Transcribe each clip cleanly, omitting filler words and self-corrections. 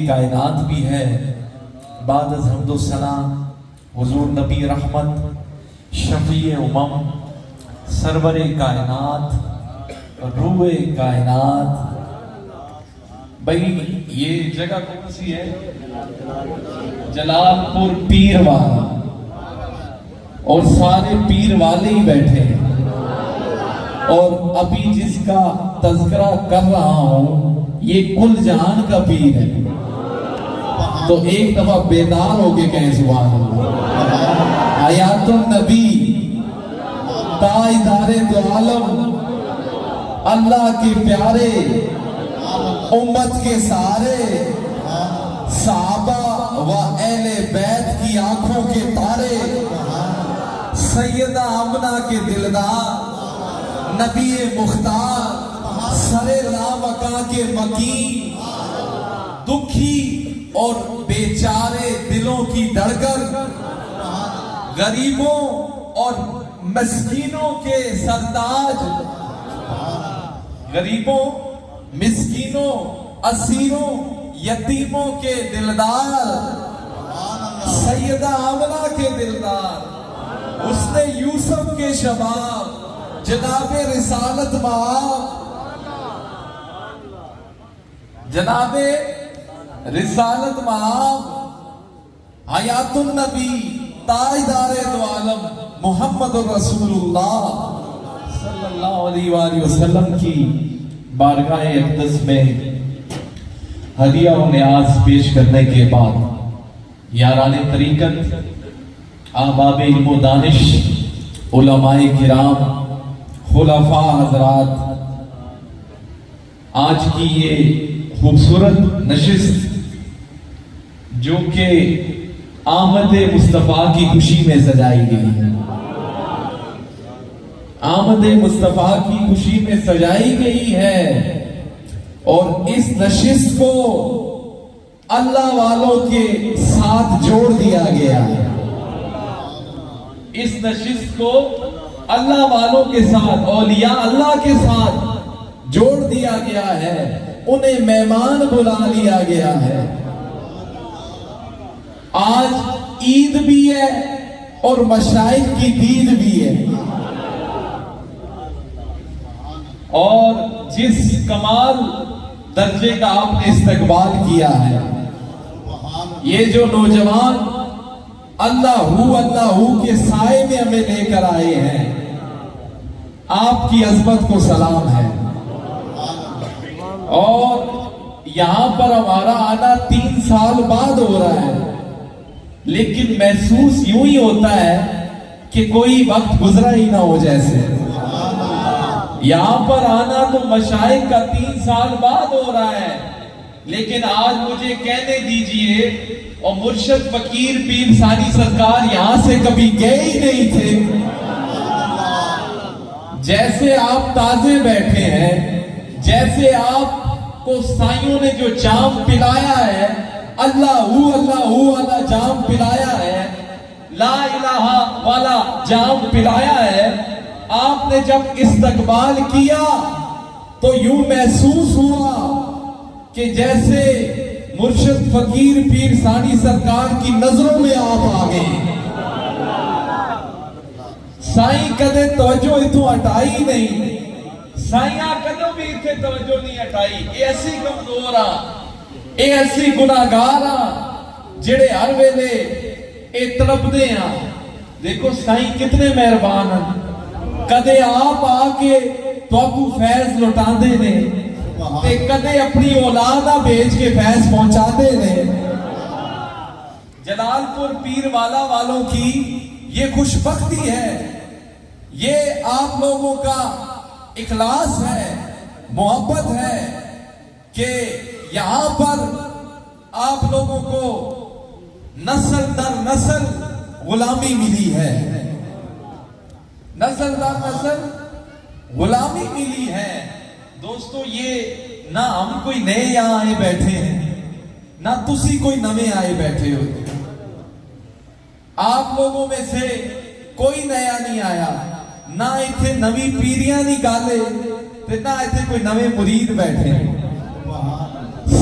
کائنات بھی ہے. بعد از حمد و ثنا حضور نبی رحمت شفیع امم سرور کائنات روح کائنات. بھائی یہ جگہ کون سی ہے؟ جلال پور پیر والا، اور سارے پیر والے ہی بیٹھے ہیں. اور ابھی جس کا تذکرہ کر رہا ہوں یہ کل جہان کا پیر ہے. تو ایک دفعہ بیدار ہو کے کہیں سبحان اللہ. حیات النبی تاجدار دو عالم اللہ کے پیارے امت کے سارے صحابہ و اہل بیت کی آنکھوں کے تارے سیدہ آمنہ کے دلدار نبی مختار سرے لامکاں کے مکین دکھی اور بیچارے دلوں کی دھڑکن غریبوں اور مسکینوں کے سرتاج غریبوں مسکینوں اسیروں یتیموں کے دلدار سیدہ آمنہ کے دلدار اس نے یوسف کے شباب جناب رسالت مآب جناب رسالت مآب حیات النبی تاجدار دو عالم محمد الرسول اللہ صلی اللہ علیہ وآلہ وسلم کی بارگاہ اقدس میں ہدیہ و نیاز پیش کرنے کے بعد یاران طریقت احباب علم و دانش علماء کرام خلفاء حضرات، آج کی یہ خوبصورت نشست جو کہ آمد مصطفیٰ کی خوشی میں سجائی گئی ہے، آمد مصطفیٰ کی خوشی میں سجائی گئی ہے، اور اس نشست کو اللہ والوں کے ساتھ جوڑ دیا گیا ہے. اس نشست کو اللہ والوں کے ساتھ اولیاء اللہ کے ساتھ جوڑ دیا گیا ہے، انہیں مہمان بلا لیا گیا ہے. آج عید بھی ہے اور مشائخ کی دید بھی ہے، اور جس کمال درجے کا آپ نے استقبال کیا ہے، یہ جو نوجوان اللہ کے سائے میں ہمیں لے کر آئے ہیں، آپ کی عظمت کو سلام ہے. اور یہاں پر ہمارا آنا 3 سال بعد ہو رہا ہے، لیکن محسوس یوں ہی ہوتا ہے کہ کوئی وقت گزرا ہی نہ ہو. جیسے یہاں پر آنا تو مشائخ کا 3 سال بعد ہو رہا ہے، لیکن آج مجھے کہنے دیجئے، اور مرشد فقیر پیر ثانی سرکار یہاں سے کبھی گئے ہی نہیں تھے. جیسے آپ تازے بیٹھے ہیں، جیسے آپ کو سائیوں نے جو جام پلایا ہے، اللہ والا جام پلایا ہے، لا الہ والا جام پلایا ہے، آپ نے جب استقبال کیا تو یوں محسوس ہوا کہ جیسے مرشد فقیر پیر ثانی سرکار کی نظروں میں آپ آ گئے. سائیں کدے توجہ اتوں ہٹائی نہیں، سائیاں کدوں بھی اتنے توجہ نہیں ہٹائی. اے ایسی کمزور اے ایسی گناہگار جڑے ہر ویلے اے تڑپدے ہیں. دیکھو سائیں کتنے مہربان ہیں، کدے آپ آ کے تو کو فیض لٹاندے نے، تے کدے اپنی اولادہ بھیج کے فیض پہنچاتے نے. جلال پور پیر والا والوں کی یہ خوش بختی ہے، یہ آپ لوگوں کا اخلاص ہے، محبت ہے کہ یہاں پر آپ لوگوں کو نسل در نسل غلامی ملی ہے، نسل در نسل غلامی ملی ہے. دوستو یہ نہ ہم کوئی نئے یہاں آئے بیٹھے ہیں، نہ تسی کوئی نویں آئے بیٹھے ہو. آپ لوگوں میں سے کوئی نیا نہیں آیا، نہ ایتھے نویں پیریاں نہیں گالے، نہ ایتھے کوئی نویں مرید بیٹھے.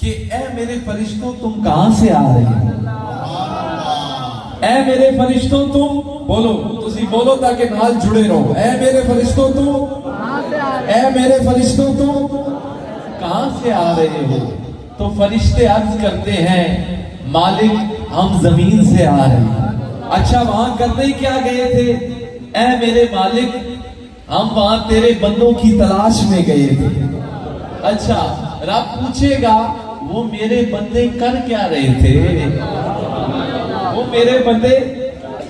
کہ اے میرے فرشتوں تم کہاں سے آ رہے ہو؟ اے میرے فرشتوں تم بولو، تسی بولو تاکہ نال جڑے رہو. اے میرے فرشتوں تم، اے میرے فرشتوں تم کہاں سے آ رہے ہو؟ تو فرشتے عرض کرتے ہیں مالک ہم زمین سے آ رہے ہیں. اچھا وہاں کرنے کیا گئے تھے؟ اے میرے مالک ہم وہاں تیرے بندوں کی تلاش میں گئے تھے. اچھا رب پوچھے گا وہ میرے بندے کر کیا رہے تھے؟ وہ میرے بندے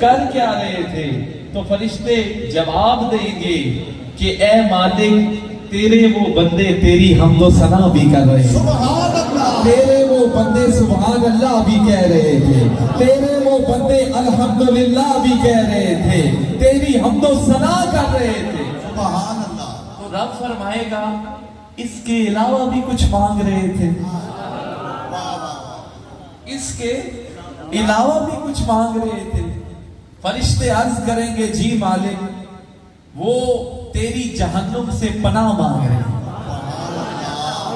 کر کیا رہے تھے؟ تو فرشتے جواب دیں گے کہ اے مالک تیرے وہ بندے تیری حمد و ثنا بھی کر رہے ہیں. سبحان اللہ. تیرے وہ بندے سبحان اللہ بھی کہہ رہے تھے. تیرے وہ بندے الحمدللہ بھی کہہ رہے تھے. تیری حمد و ثنا کر رہے تھے. سبحان اللہ. تو رب فرمائے گا اس کے علاوہ بھی کچھ مانگ رہے تھے؟ اس کے علاوہ بھی کچھ مانگ رہے تھے؟ فرشتے عرض کریں گے جی مالک وہ تیری جہنم سے پناہ مانگ رہے ہیں.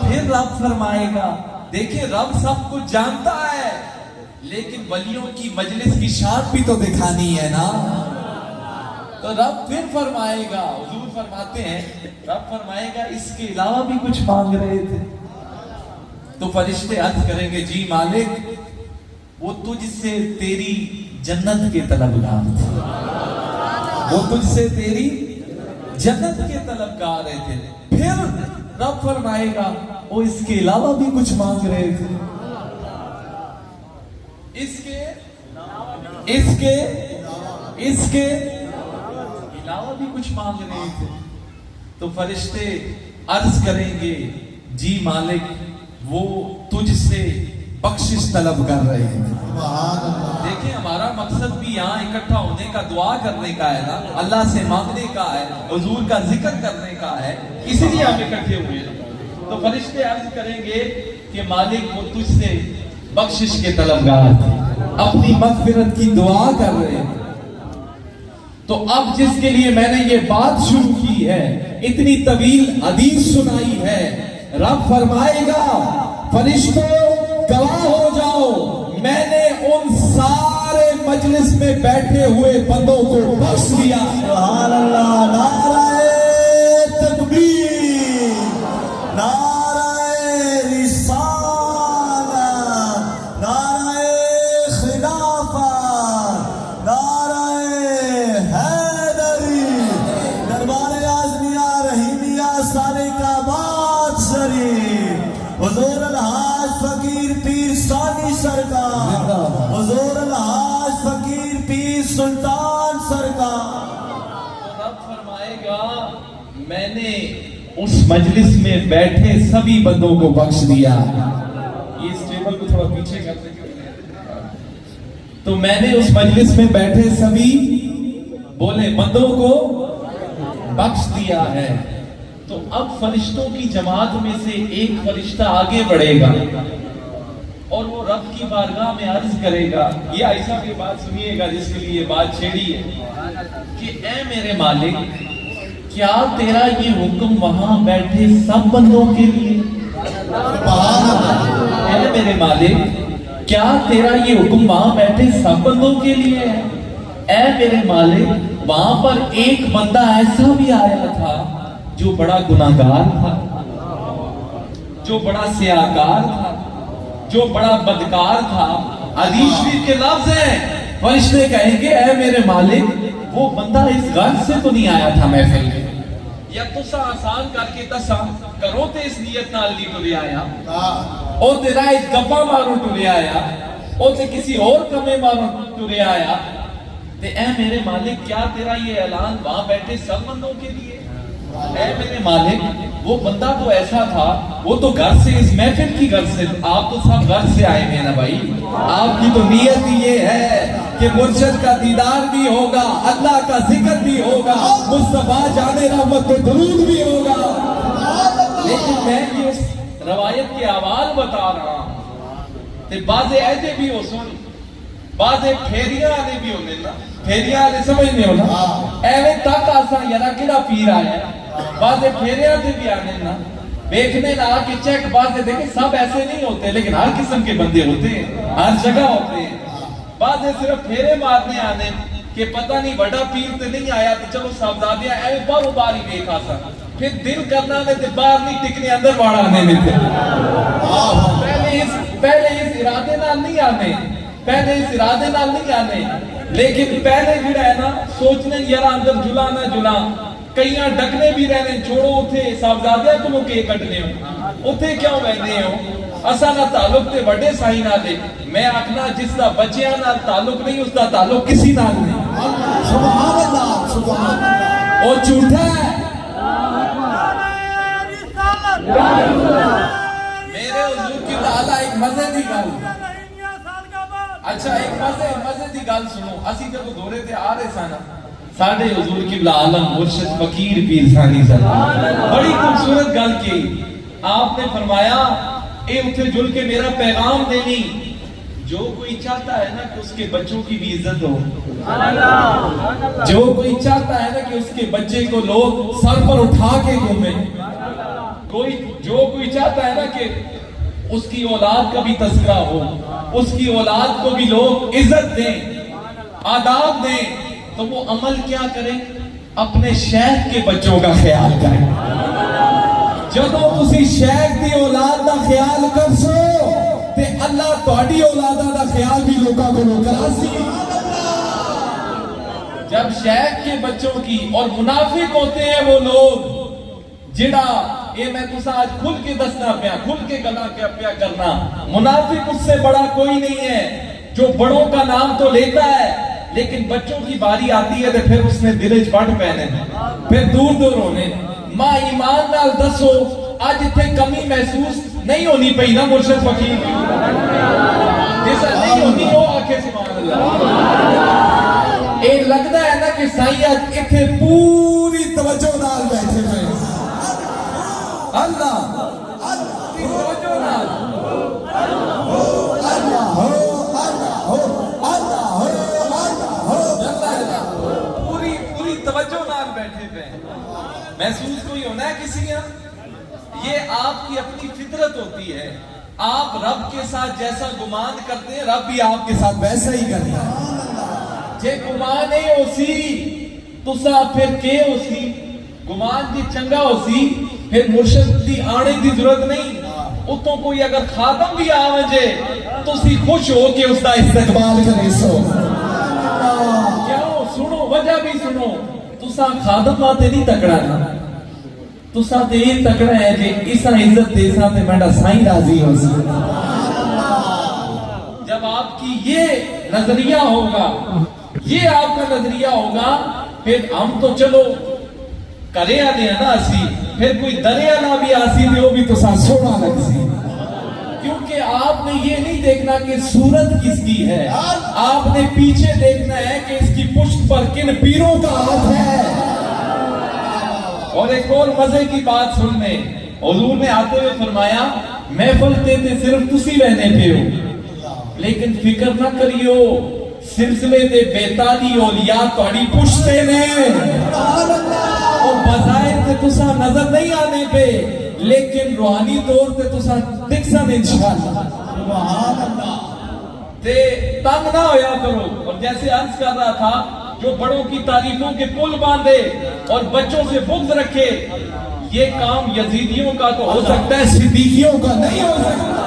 پھر رب فرمائے گا دیکھیں رب سب کچھ جانتا ہے لیکن ولیوں کی مجلس کی شان بھی تو دکھانی ہے نا. تو رب پھر فرمائے گا، حضور فرماتے ہیں رب فرمائے گا اس کے علاوہ بھی کچھ مانگ رہے تھے؟ تو فرشتے عرض کریں گے جی مالک وہ تجھ سے تیری جنت کے طلبگار تھے. وہ تجھ سے تیری جنت کے طلبگار تھے. پھر رب فرمائے گا وہ اس کے علاوہ بھی کچھ مانگ رہے تھے. اس کے علاوہ بھی کچھ مانگ رہے تھے. تو فرشتے عرض کریں گے جی مالک وہ تجھ سے بخشش طلب کر رہے ہیں. دیکھیں ہمارا مقصد بھی یہاں اکٹھا ہونے کا دعا کرنے کا ہے نا، اللہ سے مانگنے کا ہے، حضور کا ذکر کرنے کا ہے، اسی لیے ہم اکٹھے ہوئے ہیں. تو فرشتے عرض کریں گے کہ مالک وہ تجھ سے بخشش کے طلبگار تھے، اپنی مغفرت کی دعا کر رہے ہیں. تو اب جس کے لیے میں نے یہ بات شروع کی ہے، اتنی طویل حدیث سنائی ہے، رب فرمائے گا فرشتوں گواہ ہو جاؤ میں نے ان سارے مجلس میں بیٹھے ہوئے بندوں کو بخش دیا. سبحان اللہ. نعرہ تکبیر، نعرہ رسالہ، نعرہ خلافت، نعرہ حیدری، دربار اعظمیہ رحیمیہ سالکہ آباد شریف، حضور الحاج فقیر پیر ثانی سرکار، حضور الحاج فقیر پیر سلطان سرکار. رب فرمائے گا میں نے اس مجلس میں بیٹھے سبھی بندوں کو بخش دیا. یہ اس ٹیبل کو تھوڑا پیچھے کر دیں. تو میں نے اس مجلس میں بیٹھے سبھی بولے بندوں کو بخش دیا ہے. تو اب فرشتوں کی جماعت میں سے ایک فرشتہ آگے بڑھے گا اور وہ رب کی بارگاہ میں عرض کرے گا. یہ ایسا بھی بات سنیے گا جس کے لیے یہ بات چھیڑی ہے کہ اے میرے مالک کیا تیرا یہ حکم وہاں بیٹھے سب بندوں کے لیے؟ اے میرے مالک کیا تیرا یہ حکم وہاں بیٹھے سب بندوں کے لیے ہے؟ اے میرے مالک وہاں پر ایک بندہ ایسا بھی آیا تھا جو بڑا گناہگار تھا، جو بڑا سیاہکار تھا، جو بڑا بدکار تھا. حدیث شریف کے لفظ ہیں فرشتے کہیں گے اے میرے مالک وہ بندہ اس غرض سے تو نہیں آیا تھا محفل میں، یا تسا آسان کر کے تسا کرو تے اس نیت نال نہیں ٹرے آیا، او تیرا ایک گپا مارو ٹرے آیا، او تے کسی اور کمے مارو ٹرے آیا. تے اے میرے مالک کیا تیرا یہ اعلان وہاں بیٹھے سب بندوں کے لیے؟ اے میرے مالک وہ بندہ تو ایسا تھا وہ تو گھر سے اس محفل کی گھر سے، آپ تو سب گھر سے آئے ہیں نا بھائی. آپ کی تو نیت یہ ہے کہ مرشد کا دیدار بھی ہوگا، اللہ کا ذکر بھی ہوگا، مصطفیٰ جان رحمت کو درود بھی ہوگا. لیکن میں یہ روایت کے احوال بتا رہا ہوں تے بعض ایسے بھی ہو سن، بعض پھیریاں والے بھی ہونے نا، پھیریاں والے سمجھنے ہونا ایویں تک آسا یارا کہڑا پیر آیا. بعض پھیریاں سے بھی آنے نا دیکھنے نہ آ کے چیک باتیں دیکھیں، سب ایسے نہیں ہوتے لیکن ہر قسم کے بندے ہوتے ہیں، ہر جگہ ہوتے ہیں۔ باتیں صرف پھیرے مارنے آنے کہ پتہ نہیں بڑا پیر تے نہیں آیا تو چلو صاحبزادیاں اے بارو باری دیکھا سا، پھر دل کرنا نے تے باہر نہیں ٹکنے اندر باڑ آنے میں تے پہلے اس ارادے نال نہیں آنے، پہلے اس ارادے نال نہیں آنے، لیکن پہلے جڑا ہے نا سوچنے یار اندر جلا نہ جلا، کئیاں ڈکنے بھی رہنے، چھوڑو اتھے صاحبزادیاں کو کے کٹنے ہو، اتھے کیوں بہنے ہو، اسا نہ تعلق تے بڑے سائی نہ دے، میں آکھنا جس دا بچیاں نال تعلق نہیں اس دا تعلق کسی نال نہیں۔ سبحان اللہ، سبحان اللہ، وہ جھوٹا ہے۔ میرے حضور کی تعالیٰ ایک مزے دی گل، اچھا ایک مزے دی گل سنو، اسی جب دورے تے آ رہے سانا ساڑھے حضور قبلہ عالم مرشد فقیر پیر ثانی صاحب بڑی خوبصورت گل کی، آپ نے فرمایا اے اتھے جل کے میرا پیغام دینی، جو کوئی چاہتا ہے نا کہ اس کے بچوں کی بھی عزت ہو، جو کوئی چاہتا ہے نا کہ اس کے بچے کو لوگ سر پر اٹھا کے گھومیں، جو کوئی چاہتا ہے نا کہ اس کی اولاد کا بھی تذکرہ ہو، اس کی اولاد کو بھی لوگ عزت دیں، آداب دیں، تو وہ عمل کیا کریں؟ اپنے شیخ کے بچوں کا خیال کریں۔ جدوں تسی شیخ دی اولاد دا خیال کرسو تے اللہ تہاڈی اولاداں دا خیال بھی لوکاں کو کراسی۔ جب شیخ کے بچوں کی، اور منافق ہوتے ہیں وہ لوگ جڑا یہ میں تسا آج کھل کے دسنا پیا، کھل کے گلا پیا کرنا، منافق اس سے بڑا کوئی نہیں ہے جو بڑوں کا نام تو لیتا ہے لیکن بچوں کی باری آتی ہے تو پھر اس نے دلج پڑ پہنے پھر دور دور ہونے۔ ماں ایمان نال دسو آج اتنے کمی محسوس نہیں ہونی پئی نا مرشد فقیر کی، جیسا نہیں ہونی ہو آکھے سبحان اللہ۔ اے لگتا ہے نا کہ سائیت اتنے پوری توجہ نال بیٹھے ہوئے اللہ توجہ نال پوری توجہ نال بیٹھے ہوئے، محسوس کوئی ہونا ہے کسی کا؟ یہ آپ کی اپنی فطرت ہوتی ہے، آپ رب کے ساتھ جیسا گمان کرتے ہیں رب بھی آپ کے ساتھ ویسا ہی کرتا ہے۔ جے گمان نہیں ہو سی تسا پھر کے ہو سی، گمان جی چنگا ہو سی پھر مرشد دی آنے دی ضرورت نہیں، اتوں کوئی اگر خادم بھی آوجے تو اسی خوش ہو کہ اس کا استقبال کرے سو۔ کیوں؟ سنو وجہ بھی سنو، تسا خادم آتے نہیں تکڑا نا، تسا تے یہ تکڑا ہے کہ اسا عزت دے سا تے میڈا سائیں راضی ہو سی۔ جب آپ کی یہ نظریہ ہوگا، یہ آپ کا نظریہ ہوگا، پھر ہم تو چلو کرے آنے ہیں نا اسی، پھر کوئی دریا نہ بھی آسی دے وہ بھی تو سا سونا لگ سی، کیونکہ آپ نے یہ نہیں دیکھنا کہ صورت کس کی ہے، آپ نے پیچھے دیکھنا ہے کہ اس کی پشت پر کن پیروں کا ہاتھ ہے۔ اور ایک اور مزے کی بات سن لیں، حضور نے آتے ہوئے فرمایا محفل تے صرف تسی رہنے پہ ہو لیکن فکر نہ کریو سلسلے دے بیتالی اولیاء تہاڈی پشتے نے، اور بظاہر تے تسا نظر نہیں آنے پہ لیکن روحانی طور تے تسا دکھسن انشاءاللہ۔ سبحان اللہ۔ تے تنگ نہ ہویا کرو، اور جیسے عرض کر رہا تھا جو بڑوں کی تعریفوں کے پل باندھے اور بچوں سے بغض رکھے، یہ کام یزیدیوں کا تو ہو سکتا ہے، صدیقیوں کا نہیں ہو سکتا۔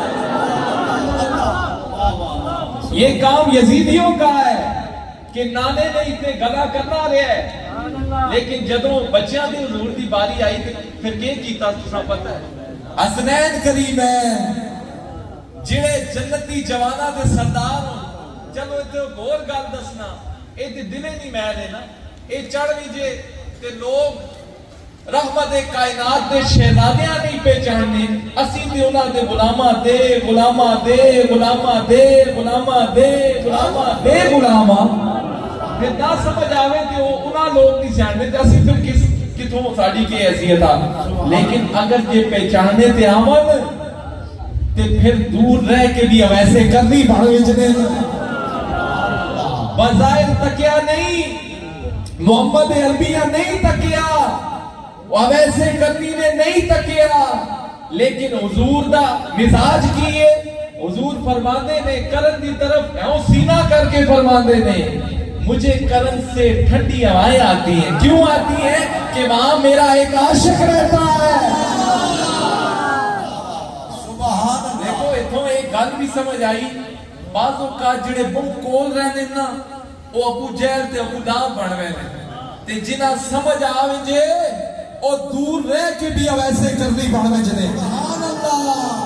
یہ کام یزیدیوں کا ہے کہ نانے نہیں تے گلا کرنا رہے ہے، لیکن جدوں بچیاں دی حضور دی باری آئی تے پھر کیا کیتا تساں پتہ ہے؟ حسنین کریم ہے جڑے جنتی جوانا دے سردار ہوں، چلو اتنے غور گل دسنا، اے تے دلے نہیں میل ہے نا، اے چڑھ بھی جے تے لوگ رحمت کائنات دے شہزادیاں نہیں پہچاننے، اسی تے انہاں دے غلاماں دے غلاماں دے غلاماں دے غلاماں دے غلاماں دے غلاماں، پھر نہ سمجھ آوے تے انہاں لوگ نہیں جاننے تے اسی پھر کتوں ساڑی کی حیثیت آ، لیکن اگر یہ پہچاننے تے آمن تے پھر دور رہ کے بھی ویسے کرنی بھاڑے جنے بظاہر تکیا نہیں، محمد عربیہ نہیں تکیا، ویسے کرنی نے نہیں تکیا، لیکن حضور دا مزاج کی ہے. حضور فرماندے نے کرن دی طرف ایوں سینہ کر کے فرماندے نے مجھے کرن سے ٹھنڈی ہوائیں آتی ہیں. کیوں آتی ہیں؟ کہ وہاں میرا ایک عاشق رہتا ہے. سبحان اللہ. دیکھو اتھوں ایک گل بھی سمجھ آئی. بعض اوقات جڑے بہت کول رہندے نا وہ ابو جہل تے ابو لہب بن رہے ہیں تے جنہ سمجھ آوے جے او دور رہ کے بھی ویسے کرنی بن وچ نے. سبحان اللہ.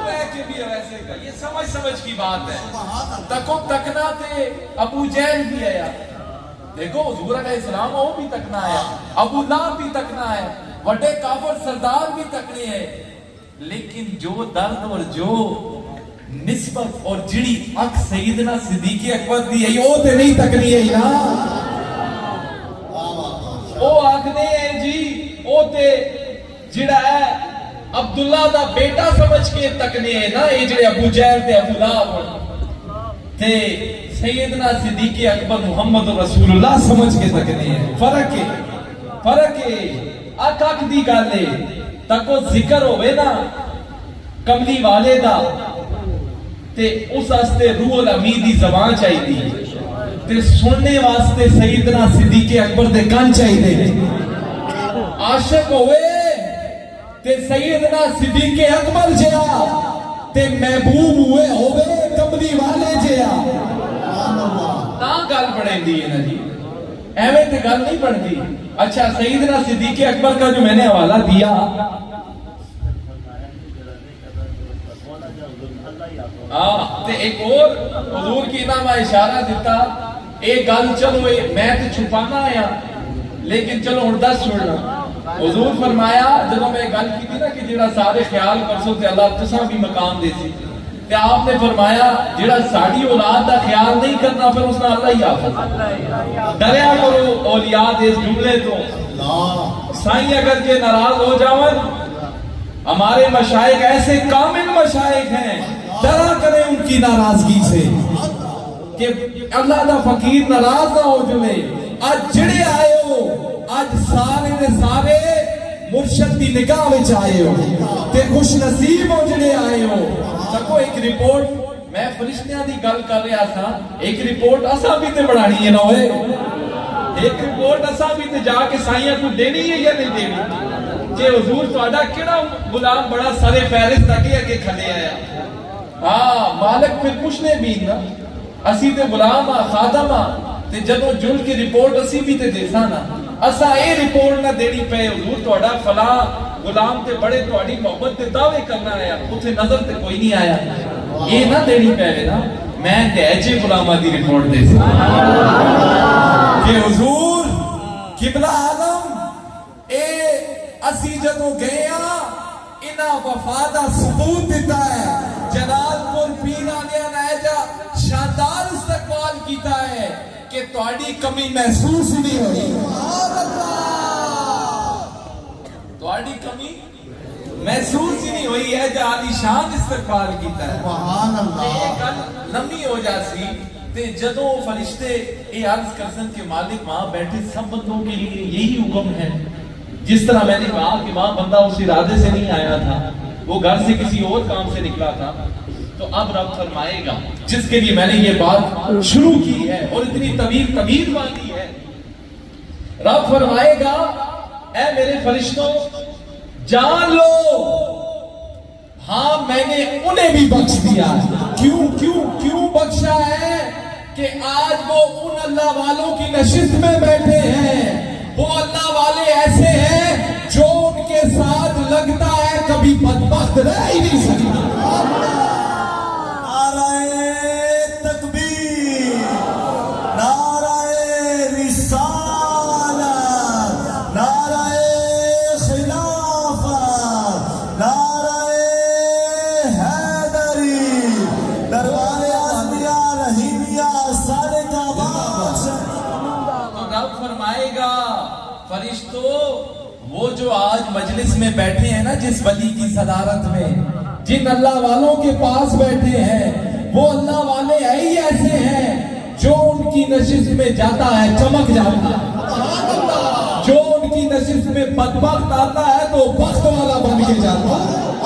رہ کے بھی ویسے کر. یہ سمجھ کی بات ہے. تکو تکنا تے ابو جہل بھی آیا. دیکھو حضور علیہ السلام وہ بھی تکنا آیا, ابو لہب بھی تکنا ہے, بڑے کافر سردار بھی تکنے ہیں. لیکن جو درد اور جو نسبت اور جڑی اک سیدنا صدیق اکبر دی ہے وہ تے نہیں تکنی ہے نا. او آکھنے ہیں جی او تے جڑا ہے عبداللہ دا بیٹا سمجھ کے تکنے ہیں نا. یہ جڑے ابو جہل تے ابو لہب تے سیدنا صدیق اکبر محمد رسول اللہ سمجھ کے تکنے ہیں. فرق ہے اک دی گل ہے. تکو ذکر ہوئے نا کملی والے دا تے اس واسطے روح الامین دی زبان چاہیے تے سننے واسطے سیدنا صدیق اکبر دے کان چاہیے. عاشق ہوئے تے سیدنا صدیق اکبر جیا تے محبوب ہوئے کملی والے جیا. تا گل بنیندی ہے نا جی, ایویں تے گل نہیں بنتی. اچھا سیدنا صدیق اکبر کا جو میں نے حوالہ دیا تے ایک اور حضور کی نام اشارہ دیتا. ایک گل چلو میں تے چھپانا آیا لیکن چلو ہن دس سننا. حضور فرمایا جب میں گل کی تھی نا کہ جڑا سارے خیال کرسو تے اللہ تساں بھی مقام دے سی تے آپ نے فرمایا جڑا ساڑی اولاد دا خیال نہیں کرنا پھر اس نے اللہ ہی آفت. ڈریا کرو اولیاء دے اس جملے تو. سائیں اگر کے ناراض ہو جاون ہمارے مشائخ ایسے کامل مشائخ ہیں ڈرا کریں ان کی ناراضگی سے کہ اللہ دا فقیر ناراض نہ ہو جلے. آج جڑے آئے ہو آج سارے دے سارے مرشد دی نگاہ وچ آئے ہو تے خوش نصیب ہو جڑے آئے ہو. تکو ایک رپورٹ میں فرشتیاں دی گل کر رہا تھا. ایک رپورٹ اساں بھی تے بڑھانی ہے نا ہوئے. ایک رپورٹ اساں بھی تے جا کے سائیاں کو دینی ہے یا نہیں دینی کہ حضور تہاڈا کیڑا غلام بڑا سارے فہرست اگے کھڑے آیا. ہاں مالک پھر پوچھنے بھی نا اسی تے غلام خادم تے جدوں جل کی رپورٹ اسی بھی تے دیسا نا. اسا اے رپورٹ نہ دینی پے حضور تہاڈا فلاں غلام تے بڑے تہاڈی محبت تے دعوے کرنا آیا اوتھے نظر تے کوئی نہیں آیا. یہ نہ دینی پے نا میں تے ایجے غلاماں دی رپورٹ دے سا کہ حضور قبلہ عالم اے اسی جدوں گئے انہاں وفا دا ثبوت دیتا ہے. جلال پور پیر آلیاں نائجا شاندار استقبال کیتا ہے کہ تہاڈی کمی محسوس نہیں ہوئی. تہاڈی کمی محسوس ہی نہیں ہوئی ہے. عالی شان استقبال کیتا ہے. سبحان اللہ. یہ گل لمبی ہو جاسی تے جدوں فرشتے یہ عرض کرسن کہ مالک وہاں بیٹھے سب بندوں کے لیے یہی حکم ہے. جس طرح میں نے کہا کہ وہاں بندہ اس ارادے سے نہیں آیا تھا, وہ گھر سے کسی اور کام سے نکلا تھا, تو اب رب فرمائے گا جس کے لیے میں نے یہ بات شروع کی ہے اور اتنی طویل باندھی ہے. رب فرمائے گا اے میرے فرشتوں جان لو ہاں میں نے انہیں بھی بخش دیا. کیوں بخشا ہے کہ آج وہ ان اللہ والوں کی نشست میں بیٹھے ہیں. وہ اللہ والے ایسے ہیں جو ان کے ساتھ لگتا ہے کبھی بدبخت رہ ہی نہیں سکتا. نعرہ تکبیر, نعرہ رسالت, نعرہ خلافت, نعرہ حیدری, دربار عظمیہ رحیمیہ صادقہ بادشاہ. تو رب فرمائے گا فرشتوں وہ جو آج مجلس میں بیٹھے ہیں نا جس ولی کی صدارت میں جن اللہ والوں کے پاس بیٹھے ہیں وہ اللہ والے ہی ایسے ہیں جو ان کی نشست میں جاتا ہے چمک جاتا ہے, جو ان کی نشست میں بدبخت آتا ہے تو بخت والا بن کے جاتا ہے.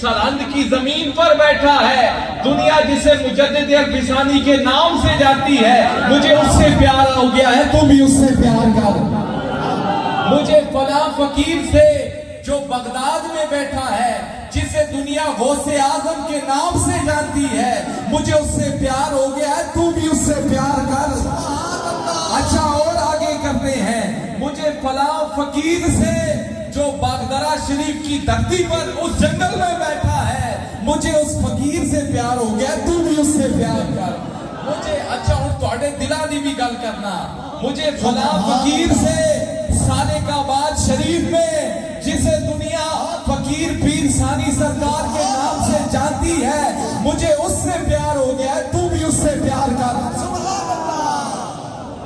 سرہند کی زمین پر بیٹھا ہے. دنیا جسے مجدد الفسانی کے نام سے جاتی ہے, مجھے اس سے پیار ہو گیا ہے, تو بھی اس سے پیار کر. مجھے فلاں فقیر سے جو بغداد میں بیٹھا ہے, جسے دنیا غوث اعظم کے نام سے جانتی ہے, مجھے اس سے پیار ہو گیا ہے, تو بھی اس سے پیار کر. اچھا اور آگے کرتے ہیں, مجھے فلاں فقیر سے جو باغدرہ شریف کی دھرتی پر اس جنگل میں بیٹھا ہے, مجھے اس فقیر سے پیار ہو گیا, تو بھی اس سے پیار کر. مجھے اچھا اور تھوڑے دلاں دی بھی گل کرنا, مجھے فلاں فقیر سے سالک آباد شریف میں جسے دنیا فقیر پیر ثانی سرکار کے نام سے جانتی ہے, مجھے اس سے پیار ہو گیا ہے, تو بھی اس سے پیار کر.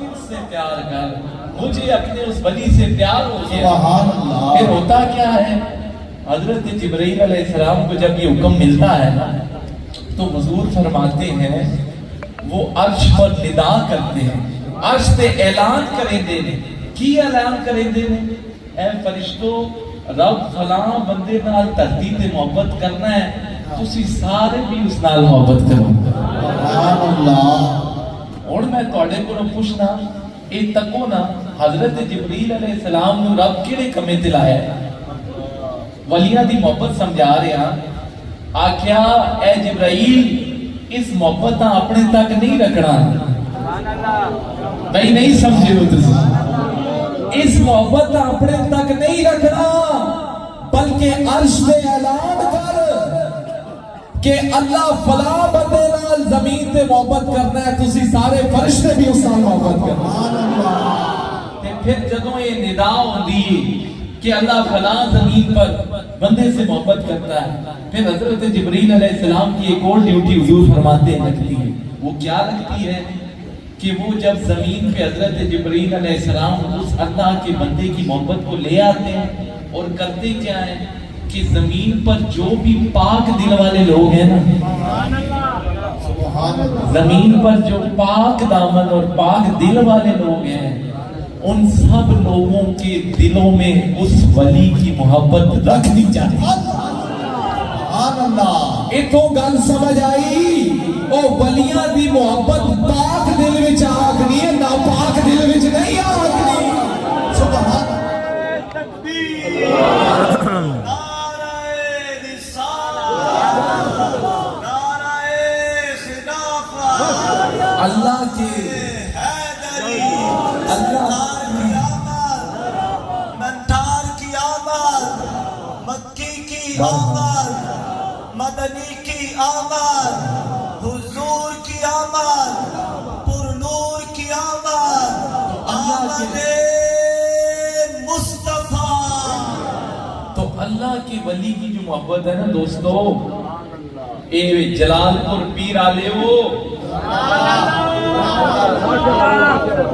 اس سے پیار کر. مجھے اپنے اس ولی سے پیار ہو گیا. پھر ہوتا کیا ہے, حضرت جبرائیل علیہ السلام کو جب یہ حکم ملتا ہے نا, تو حضور فرماتے ہیں وہ عرش پر ندا کرتے ہیں, عرش تے اعلان کریں دینے. کی اعلان کریں دینے؟ اے فرشتوں, رب فلاں بندے نال دھرتی تے محبت کرنا ہے, تسی سارے بھی اس نال محبت کرو. سبحان اللہ. اور میں تواڈے کولوں پوچھنا, اے تکو نا, حضرت جبریل علیہ السلام نو رب کیڑے کمے تے لایا ہے؟ ولیاں دی محبت سمجھا رہے ہیں. آکھیا اے جبرائیل, اس محبت اپنے تک نہیں رکھنا. بھائی نہیں سمجھے ہو تسی, اس محبت اپنے تک نہیں رکھنا, بلکہ عرش پہ اعلان کر کہ اللہ فلاں بندے نال زمین تے محبت کرنا ہے, تسی سارے فرشتے بھی اس نال محبت کرنا. تے پھر جدوں یہ ندا ہوندی کہ اللہ فلاں زمین پر بندے سے محبت کرتا ہے, پھر حضرت جبریل علیہ السلام کی ایک اور ڈیوٹی حضور فرماتے ہیں لگتی ہے. وہ کیا لگتی ہے کہ وہ جب زمین پہ حضرت جبریل علیہ السلام اس اللہ کے بندے کی محبت کو لے آتے ہیں, اور کرتے کیا ہیں کہ زمین پر جو بھی پاک دل والے لوگ ہیں نا, زمین پر جو پاک دامن اور پاک دل والے لوگ ہیں, ان سب لوگوں کے دلوں میں اس ولی کی محبت رکھنی چاہیے. اتوں گل سمجھ آئی؟ او ولیاں دی محبت پاک دل وچ آکھنی ہے, ناپاک دل وچ نہیں آکھنی. سبحان تکبیر. نعرہ رسالت, نعرہ خلافت. اللہ کے حیدری, اللہ کی آمد, منتار کی آمد, مکی کی آمد, مدنی کی آمد, حضور کی آمد, پر نور کی آمد, آمد مصطفیٰ. تو اللہ کی ولی کی جو محبت ہے نا دوستو, اے جلال پور پیر آلے ہو,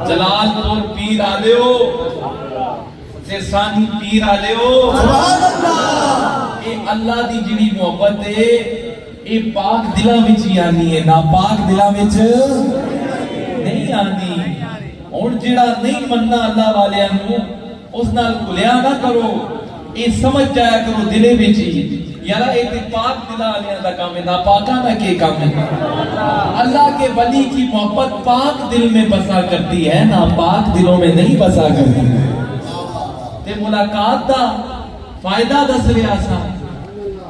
جلال پور پیر آلے ہو, سرسانی پیر آلے ہو, اے اللہ دی جڑی محبت ہے اے پاک دلاں وچ ہی آنی ہے, ناپاک دلاں وچ نہیں آنی. اور جڑا نہیں مننا اللہ والیاں نو, اس نال کھلیا نہ کرو, اے سمجھ جایا کرو دلے وچ ہی یار اے تے پاک دلاں والیاں دا کام ہے, ناپاکاں دا کی کام ہے. اللہ کے ولی کی محبت پاک دل میں بسا کرتی ہے, ناپاک دلوں میں نہیں بسا کرتی. تے ملاقات دا فائدہ دس رہا سا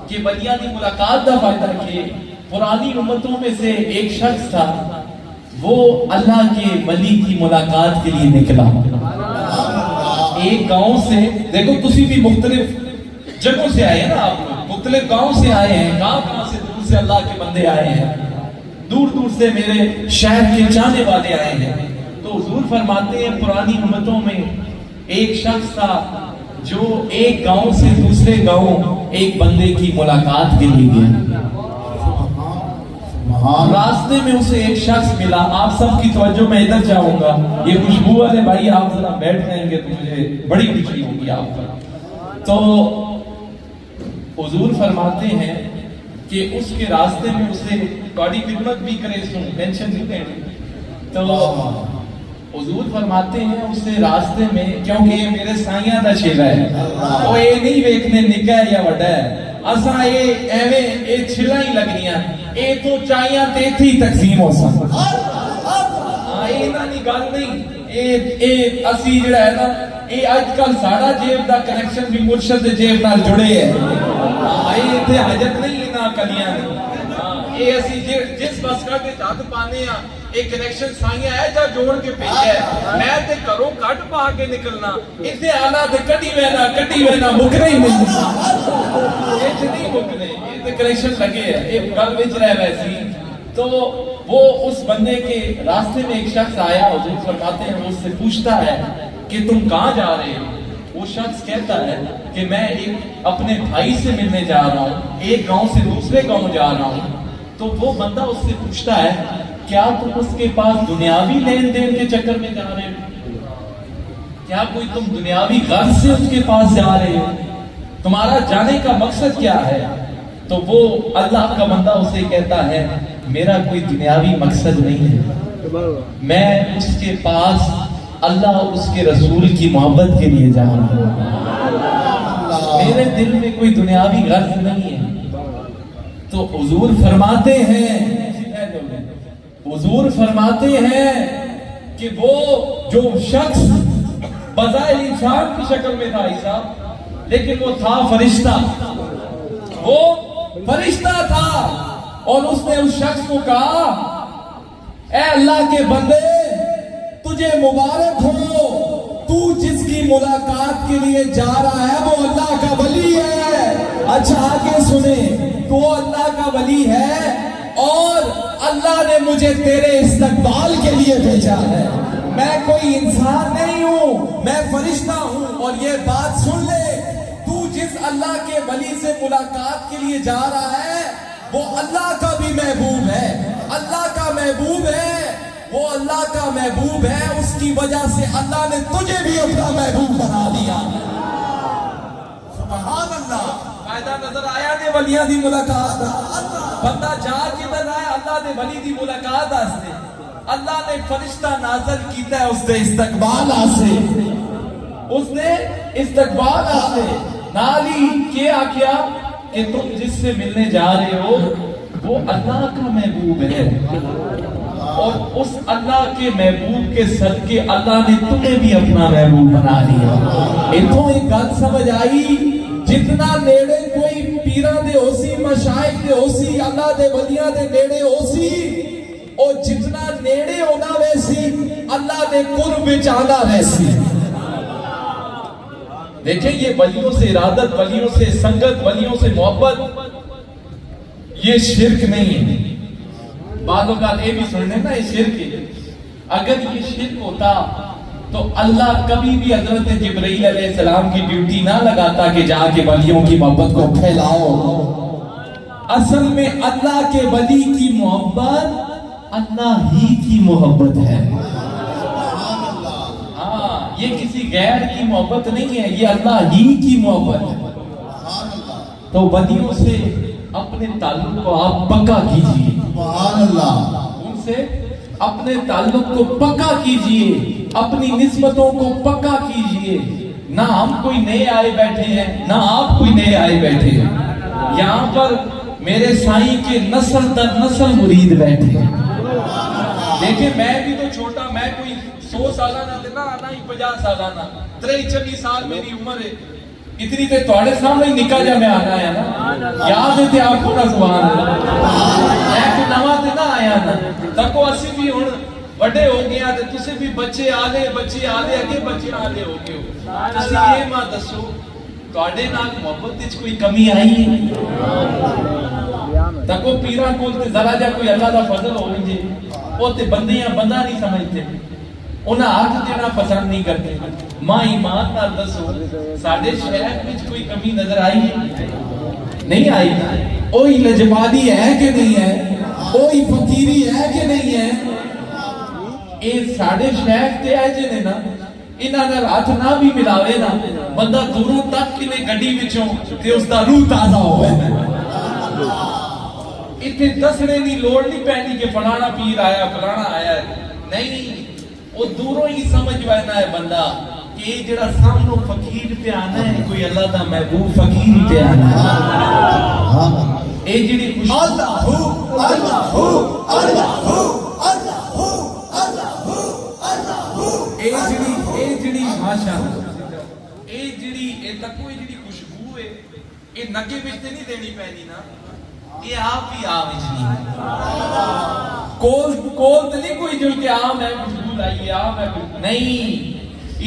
کہ ولیاں دی ملاقات دا فائدہ کہ پرانی امتوں میں سے ایک شخص تھا, وہ اللہ کے ولی کی ملاقات کے لیے نکلا. ایک گاؤں سے, دیکھو تسی بھی مختلف جگہوں سے آئے ہیں نا, آپ لوگ مختلف گاؤں سے آئے ہیں, گاؤں سے دور سے اللہ کے بندے آئے ہیں, دور دور سے میرے شہر کے چاہنے والے آئے ہیں. تو حضور فرماتے ہیں پرانی امتوں میں ایک شخص تھا جو ایک گاؤں سے دوسرے گاؤں ایک بندے کی ملاقات کے لیے گیا. راستے میں اسے ایک شخص ملا. آپ سب کی توجہ میں ادھر جاؤں گا, یہ خوشبو والے بھائی آپ ذرا بیٹھ جائیں گے تو مجھے بڑی خوشی ہوگی آپ پر. تو حضور فرماتے ہیں کہ اس کے راستے میں اسے بڑی خدمت بھی کرے, سن ٹینشن نہیں لینے. تو حضور فرماتے ہیں اس سے راستے میں, کیونکہ یہ میرے سائیاں دا شیرہ ہے, وہ یہ نہیں ویکھنے نکا ہے یا وڈا ہے, اساں یہ ایویں یہ چھلاں ہی لگنیاں اے تو چاہیاں تے ایتھے ہی تقسیم ہو سن انہاں دی گل نہیں اے اسی جڑا ہے نا اے اج کل ساڈا جیب دا کنیکشن بھی مرشد دے جیب نال جڑے ہے اے ایتھے حاجت نہیں انہاں کلیاں دی اے اسی جس بس کا تے ہاتھ پانے ہاں ایک کنیکشن سائیاں ہے جا جوڑ کے بھیجا ہے میں تے گھروں کٹ پا کے نکلنا ایتھے آنا تے کڈی وینا مکنا ہی نہیں ایتھے نہیں مکنے یہ تے کنیکشن لگے ہے ایک گل وچ رہ ویسی تو وہ اس بندے کے راستے میں ایک شخص آیا حضور فرماتے ہیں وہ اس سے پوچھتا ہے کہ تم کہاں جا رہے ہو وہ شخص کہتا ہے کہ میں ایک اپنے بھائی سے ملنے جا رہا ہوں ایک گاؤں سے دوسرے گاؤں جا رہا ہوں تو وہ بندہ اس سے پوچھتا ہے کیا تم اس کے پاس دنیاوی لین دین کے چکر میں جا رہے ہو کیا کوئی تم دنیاوی غرض سے اس کے پاس جا رہے ہو تمہارا جانے کا مقصد کیا ہے تو وہ اللہ کا بندہ اسے کہتا ہے میرا کوئی دنیاوی مقصد نہیں ہے میں اس کے پاس اللہ اور اس کے رسول کی محبت کے لیے جا رہا ہوں میرے دل میں کوئی دنیاوی غرض نہیں ہے تو حضور فرماتے ہیں کہ وہ جو شخص بظاہر انسان کی شکل میں تھا عیسیٰ لیکن وہ تھا فرشتہ وہ فرشتہ تھا اور اس نے اس شخص کو کہا اے اللہ کے بندے تجھے مبارک ہو تو جس کی ملاقات کے لیے جا رہا ہے وہ اللہ کا ولی ہے اچھا آگے سنیں تو اللہ کا ولی ہے اور اللہ نے مجھے تیرے استقبال کے لیے بھیجا ہے میں کوئی انسان نہیں ہوں میں فرشتہ ہوں اور یہ بات سن لے تو جس اللہ کے ولی سے ملاقات کے لیے جا رہا ہے وہ اللہ کا بھی محبوب ہے اللہ کا محبوب ہے وہ اللہ کا محبوب ہے اس کی وجہ سے اللہ نے تجھے بھی اپنا محبوب بنا دیا سبحان اللہ فائدہ نظر آیا نے ولیاں دی ملاقات بندہ جا کے نظر آیا اللہ نے ولی دی ملاقات آستے اللہ نے فرشتہ نازل کیتا ہے اس نے استقبال آسے اس نے استقبال آسے نالی کیا کیا کہ تم جس سے ملنے جا رہے ہو وہ اللہ کا محبوب ہے اور اس اللہ کے محبوب کے صدقے اللہ نے تمہیں بھی اپنا محبوب بنا لیا اتوں ایک گل سمجھ آئی جتنا نیڑے کوئی پیراں دے ہوسی مشائخ دے ہوسی اللہ دے ولیاں دے نیڑے ہوسی اور جتنا نیڑے ہونا ویسی اللہ دے قرب وچ آنا ویسی دیکھیں یہ ولیوں سے ارادت ولیوں سے سنگت ولیوں سے محبت یہ شرک نہیں ہے بعض اوقات یہ بھی سننے نا یہ شرک ہے اگر یہ شرک ہوتا تو اللہ کبھی بھی حضرت جبرائیل علیہ السلام کی ڈیوٹی نہ لگاتا کہ جا کے ولیوں کی محبت کو پھیلاؤ اصل میں اللہ کے ولی کی محبت اللہ ہی کی محبت ہے یہ کسی غیر کی محبت نہیں ہے یہ اللہ ہی کی محبت ہے تو ولیوں سے اپنے تعلق کو آپ پکا کیجئے سبحان اللہ ان سے اپنے تعلق کو پکا کیجئے اپنی نسبتوں کو پکا کیجئے نہ ہم کوئی نئے آئے بیٹھے ہیں نہ آپ کوئی نئے آئے بیٹھے ہیں یہاں پر میرے سائیں کے نسل در نسل مرید بیٹھے ہیں دیکھیں میں بھی تو چھوٹا میں کوئی 100 سالانہ دینا آنا ہی 50 سالانہ 43 سال میری عمر ہے اتنی تے توڑے سامنے ہی نکا جا میں آنا ہے نا یاد ہے تے آپ کو نا سبحان اللہ ایک نوا تے نہ آیا نا تکو اسی بھی ہون وڈے ہو گیا تے تسے بھی بچے آلے اگے بچے آلے ہو گئے ہو تسی یہ ماں دسو توڑے نال محبت وچ کوئی کمی آئی ہے تکو پیراں کول تے ذرا جا کوئی اللہ دا فضل ہو وجے او تے بندیاں بندہ نہیں سمجھتے انہاں ہاتھ دینا پسند نہیں کرتے ماں ایمان نال دسو ساڈے شہر وچ کوئی کمی نظر آئی ہے نہیں آئی اوہی لجپالی ہے کہ نہیں ہے اوہی فقیری ہے کہ نہیں ہے اے ساڈے شہر تے ہے جے نا انہاں نال ہاتھ نہ بھی ملاوے نا بندہ دوروں تک کنے گڈی وچوں تے اس دا روح تازہ ہوے اتنے دسنے دی لوڑ نہیں پینی کہ فلانا پیر آیا فلانا آیا نہیں وہ دوروں ہی سمجھ وینا ہے بندہ کہ جڑا سامنے فقیر پہ آنا ہے کوئی اللہ دا محبوب فقیر پہ آنا ہے اے جڑی خوش اللہ اللہ اللہ اے جڑی ماشاءاللہ اے تکو اے جڑی خوشبو ہے اے نگے وچ تے نہیں دینی پینی نا اے آپ ہی آ وچ نہیں کول تے نہیں کوئی جو کہ آ میں خوشبو لائی آ میں نہیں.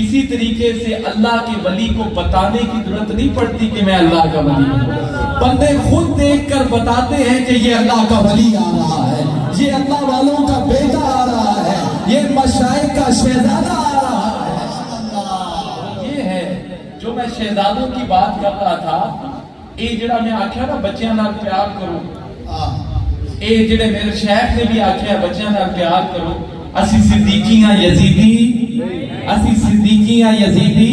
اسی طریقے سے اللہ کے ولی کو بتانے کی ضرورت نہیں پڑتی کہ میں اللہ کا ولی ہوں. بندے خود دیکھ کر بتاتے ہیں کہ یہ اللہ کا ولی آ رہا ہے, یہ اللہ والوں کا بیٹا آ رہا ہے, یہ مشائخ کا شہزادہ آ رہا ہے. یہ ہے جو میں شہزادوں کی بات کر رہا تھا. اے جڑا میں آکھیا نا بچیاں نال پیار کرو, اے جڑے میرے شیخ نے بھی آکھیا بچیاں نال پیار کرو. اسی صدیقیاں یزیدی, اسی صدیقیاں یزیدی.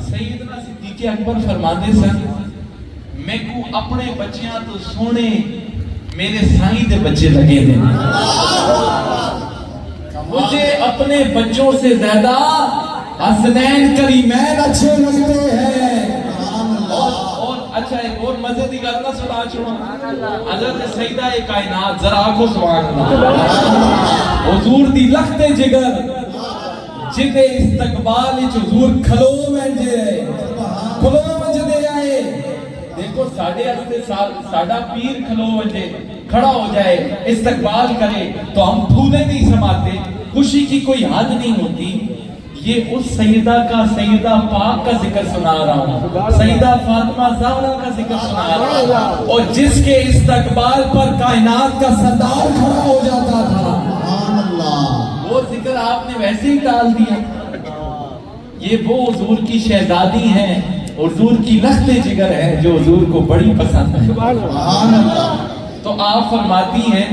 سیدنا صدیق اکبر فرماتے سن میں کو اپنے بچیاں تو سونے میرے سائیں دے بچے لگے دے, مجھے اپنے بچوں سے زیادہ حسنین کریمین اچھے لگتے ہیں. اور اچھا ایک اور مزے دی گل نہ سنا چھوڑا, حضرت سیدہ کائنات ذرا آنکھوں سبحان اللہ, حضور دی لخت جگر جدے استقبال وچ حضور کھلو ونجے کھلو ونجدے آئے. دیکھو ساڈے واسطے ساڈا پیر کھلو ونجے کھڑا ہو جائے استقبال کرے تو ہم پھولے نہیں سماتے, خوشی کی کوئی حد نہیں ہوتی. یہ اس سیدہ کا سیدہ پاک کا ذکر سنا رہا ہوں, سیدہ فاطمہ زہرا کا ذکر سنا رہا ہوں, اور جس کے استقبال پر کائنات کا سردار کھڑا ہو جاتا تھا. وہ ذکر آپ نے ویسے ہی ڈال دیا. یہ وہ حضور کی شہزادی ہیں, حضور کی لخت جگر ہے جو حضور کو بڑی پسند ہے. تو آپ فرماتی ہیں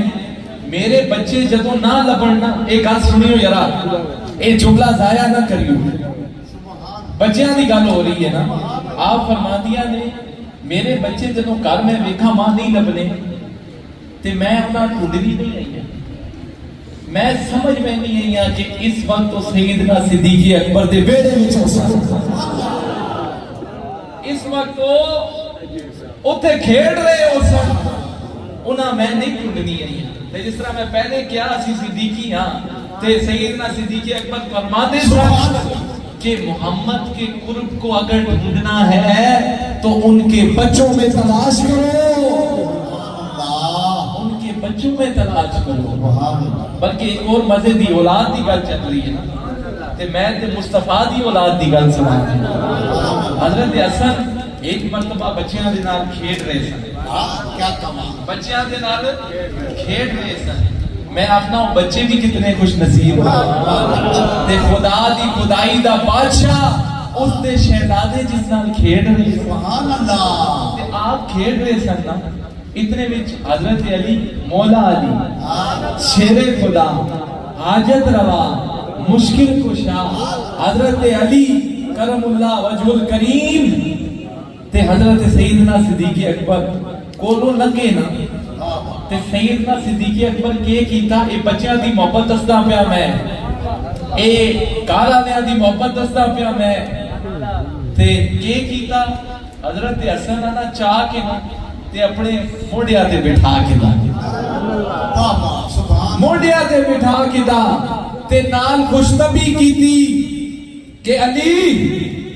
میرے بچے جدوں نہ لبڑنا, ایک گل سنیو یرا, اے جملہ ضائع نہ کریو, بچیاں دی گل ہو رہی ہے نا. آپ فرماندیاں نے میرے بچے جدوں گھر میں ویکھا ماں نہیں لبنے تے میں اپنا ڈھونڈنی نہیں آئی, میں سمجھ میں نہیں آئی کہ اس وقت تو سیدنا صدیق اکبر دے بیڑے وچ ہو سکتا, اس وقت تو اوتھے کھیڈ رہے ہو سن, انہاں میں نہیں ڈھونڈنی آئی. جس طرح میں پہلے کیا اسی صدیقی ہاں تے سیدنا صدیق اکبر فرماتے ہیں کہ محمد کے قرب کو اگر ڈھونڈنا ہے تو ان کے بچوں میں تلاش کرو, ان کے بچوں میں تلاش کرو. بلکہ ایک اور مزے دی اولاد دی گل چل رہی ہے نا, تے میں تے مصطفیٰ دی اولاد دی گل سنا دی. حضرت حسن ایک مرتبہ بچیاں دے نال کھیڈ رہے سن, بچیاں دے نال کھیڈ رہے سن. میں آخنا ہوں بچے بھی کتنے خوش نصیب تے خدا دی خدائی دا بادشاہ اس دے شہزادے جس نال کھیڈ رہے سبحان اللہ. تے آپ کھیڈ رہے سن نا, اتنے وچ حضرت علی مولا علی شیر خدا حاجت روا مشکل کشا حضرت علی کرم اللہ وجہ الکریم تے حضرت سیدنا صدیق اکبر کولو لگے نا, تے سیدنا صدیق اکبر کے کیتا اے بچیاں دی محبت دستا پیا میں, اے کارالیاں دی محبت دستا پیا میں, تے کے کیتا حضرت حسن انا چاہ کے نا تے اپنے موڈیا تے بٹھا کے دا, موڈیا تے بٹھا کے دا تے نال خوشطبی کیتی کہ علی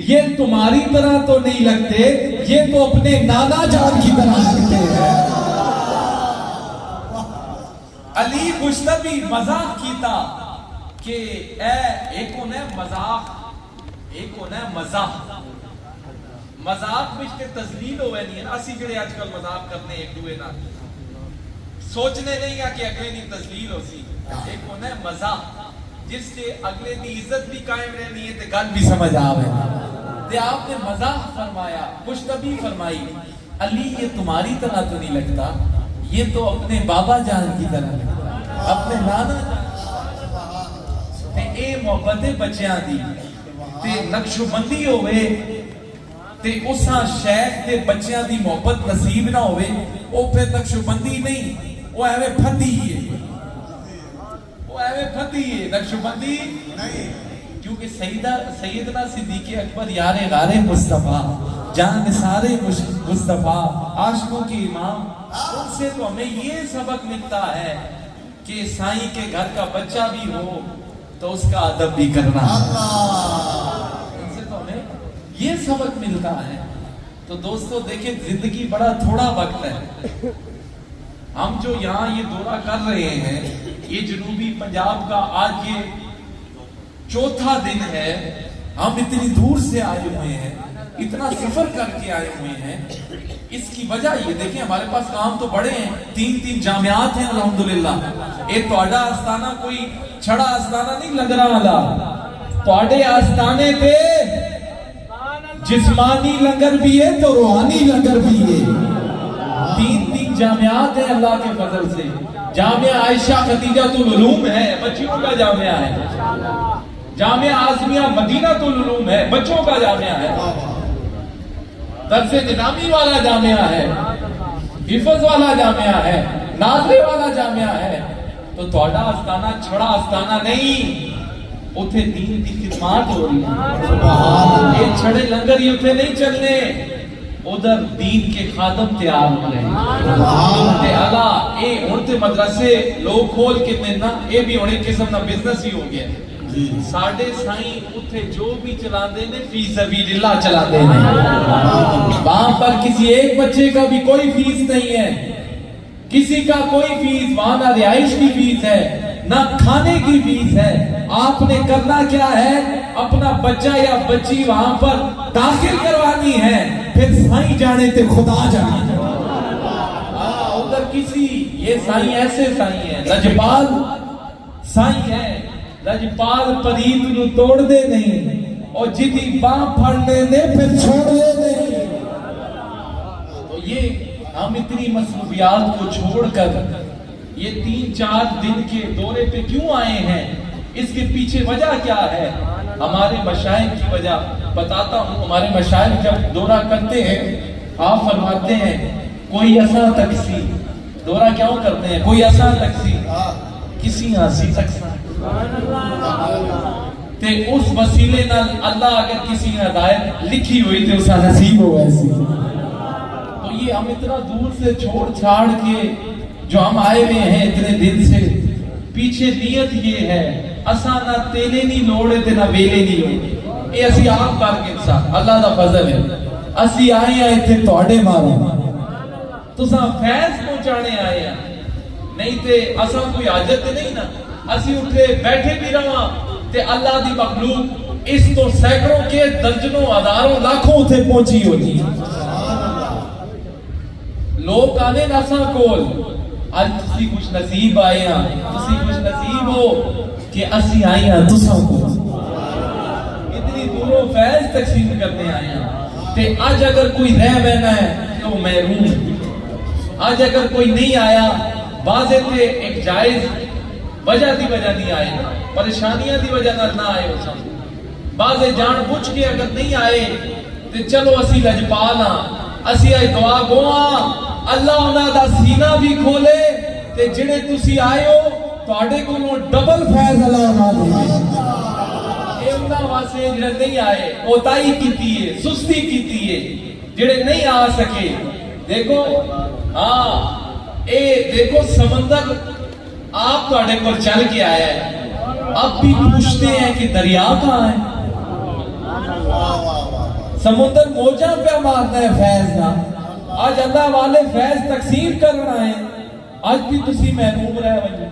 یہ تمہاری طرح تو نہیں لگتے, یہ تو اپنے نانا جان کی طرح لگتے ہیں. علی خوشطبی مذاق کیتا کہ اے ایک ہونا ہے مذاق, ایک ہونا ہے مزاح. مذاق وچ تے تذلیل ہوئے نہیں ہے, اسی جڑے آج کل مذاق کرنے ایک دوے نال سوچنے نہیں ہے کہ اگلے دی تذلیل ہو سی. ایک ہونا ہے مزاح جس سے اگلے دی عزت بھی قائم رہنی ہے تے گل بھی سمجھ آوے. تے آپ نے مزاح فرمایا, خوشطبی فرمائی, علی یہ تمہاری طرح تو نہیں لگتا, یہ تو اپنے بابا جان کی طرح لگتا, اپنے نانا جان. تے اے محبت بچیاں دی تے نقش بندی ہوئے تے اساں شیخ تے بچیاں دی محبت نصیب نہ ہوئے, او پھر نقش بندی نہیں, وہ ایویں پھدی ہے, وہ ایویں پھدی ہے, نقش بندی نہیں. کیونکہ سیدنا صدیق اکبر یار غار مصطفیٰ جان نثار مصطفیٰ عاشقوں کی امام، ان سے تو ہمیں یہ سبق ملتا ہے کہ سائیں کے گھر کا بچہ بھی ہو تو اس کا ادب بھی کرنا، ان سے تو ہمیں یہ سبق ملتا ہے۔ تو دوستو دیکھیں زندگی بڑا تھوڑا وقت ہے، ہم جو یہاں یہ دورہ کر رہے ہیں، یہ جنوبی پنجاب کا آج یہ چوتھا دن ہے، ہم اتنی دور سے آئے ہوئے ہیں، اتنا سفر کر کے آئے ہوئے ہیں۔ اس کی وجہ یہ دیکھیں ہمارے پاس کام تو بڑے ہیں، 3 جامعات ہیں الحمدللہ۔ ایک توڑا آستانہ کوئی چھڑا آستانہ نہیں لگ رہا اللہ، توڑے آستانے پہ جسمانی لنگر بھی ہے تو روحانی لنگر بھی ہے۔ 3 جامعات ہیں اللہ کے فضل سے۔ جامعہ عائشہ خدیجہ العلوم ہے، بچیوں کا جامعہ ہے۔ جامعہ آزمیہ مدینہ العلوم ہے، بچوں کا جامعہ ہے۔ درس نظامی والا جامعہ ہے، حفظ والا جامعہ ہے، ناظرے والا جامعہ ہے۔ تو توڑا آستانہ چھڑا آستانہ نہیں، اتھے دین دی خدمات ہو رہی ہیں۔ یہ چھڑے لنگر ہی اتھے نہیں چلنے، ادھر دین کے خادم تیار ہو رہے ہیں۔ تے اللہ اے ہونتے مدرسے لوگ کھول کے دینا، اے بھی ہونے قسم نہ بزنس ہی ہو گیا۔ ساڑھے سائیں اتھے جو بھی چلا دینے فی سبیل اللہ چلا دینے، وہاں پر کسی ایک بچے کا بھی کوئی فیس نہیں ہے، کسی کا کوئی فیس، وہاں نہ رہائش کی فیس ہے نہ کھانے کی فیس ہے۔ آپ نے کرنا کیا ہے، اپنا بچہ یا بچی وہاں پر داخل کروانی ہے، پھر سائیں جانے تے خدا جانے۔ ادھر کسی یہ سائیں ایسے سائیں ہیں، لجپال سائیں ہے، لجپال پریت نو توڑ دے نہیں اور جدی باں پھڑنے دے پھر چھوڑ دے نہیں۔ تو یہ ہم اتنی مصروفیات کو چھوڑ کر یہ 3-4 دن کے دورے پہ کیوں آئے ہیں، اس کے پیچھے وجہ کیا ہے؟ ہمارے مشائخ کی وجہ بتاتا ہوں۔ ہمارے مشائخ جب دورہ کرتے ہیں آپ فرماتے ہیں کوئی ایسا تکسی، دورہ کیوں کرتے ہیں، کوئی ایسا تکسی کسی ہنسی تکسا تے اس وسیلے نال اللہ اگر کسی نے ہدایت لکھی ہوئی تے اسا نصیب ہو ایسی۔ تو یہ ہم اتنا دور سے چھوڑ چھاڑ کے جو ہم آئے ہوئے ہیں اتنے دن سے، پیچھے نیت یہ ہے اسا نہ تیلے نہیں لوڑے تے نہ ویلے نہیں لوڑے، اے اسی آپ کر کے انسان اللہ دا فضل ہے۔ اسی آئے ہیں اتنے توڑے مارو تو سا فیض پہنچانے آئے ہیں، نہیں تے اسا کوئی حاجت نہیں نا، اسی اٹھے بیٹھے بھی رہا تے اللہ دی مخلوق اس تو سینکڑوں کے درجنوں ہزاروں لاکھوں تے پہنچی ہوتی۔ لوگ آنے ناسا کول آج تسی کچھ نصیب آئے ہیں، تسی کچھ نصیب ہو کہ اسی آئے ہیں تساں کو اتنی دوروں فیض تقسیم کرنے آئے ہیں۔ تے آج اگر کوئی رہ بینا ہے تو محروم، آج اگر کوئی نہیں آیا واضح تے ایک جائز وجہ دی وجہ نہیں آئے، پریشانیاں دی وجہ نہ آئے ہو سن، واضح جان بوجھ کے اگر نہیں آئے تے چلو اسی لجپالا، اسی آئی دعا گواں اللہ انہاں دا سینہ بھی کھولے تے جڑے تسی آئے ہو تواڈے کولوں ڈبل فیض اللہ انہاں دے۔ اے انہاں واسطے جڑے نہیں آئے کوتاہی کیتی ہے، سستی کیتی ہے، جڑے نہیں آ سکے، دیکھو ہاں اے دیکھو سمندر آپ تواڈے کو چل کے آیا ہے، اب بھی پوچھتے ہیں کہ دریا کہاں ہے؟ سمندر موجہ پہ مارنا ہے فیض نہ، آج اللہ والے فیض تقسیم کرنا ہے، آج بھی تسی محروم رہے وجہ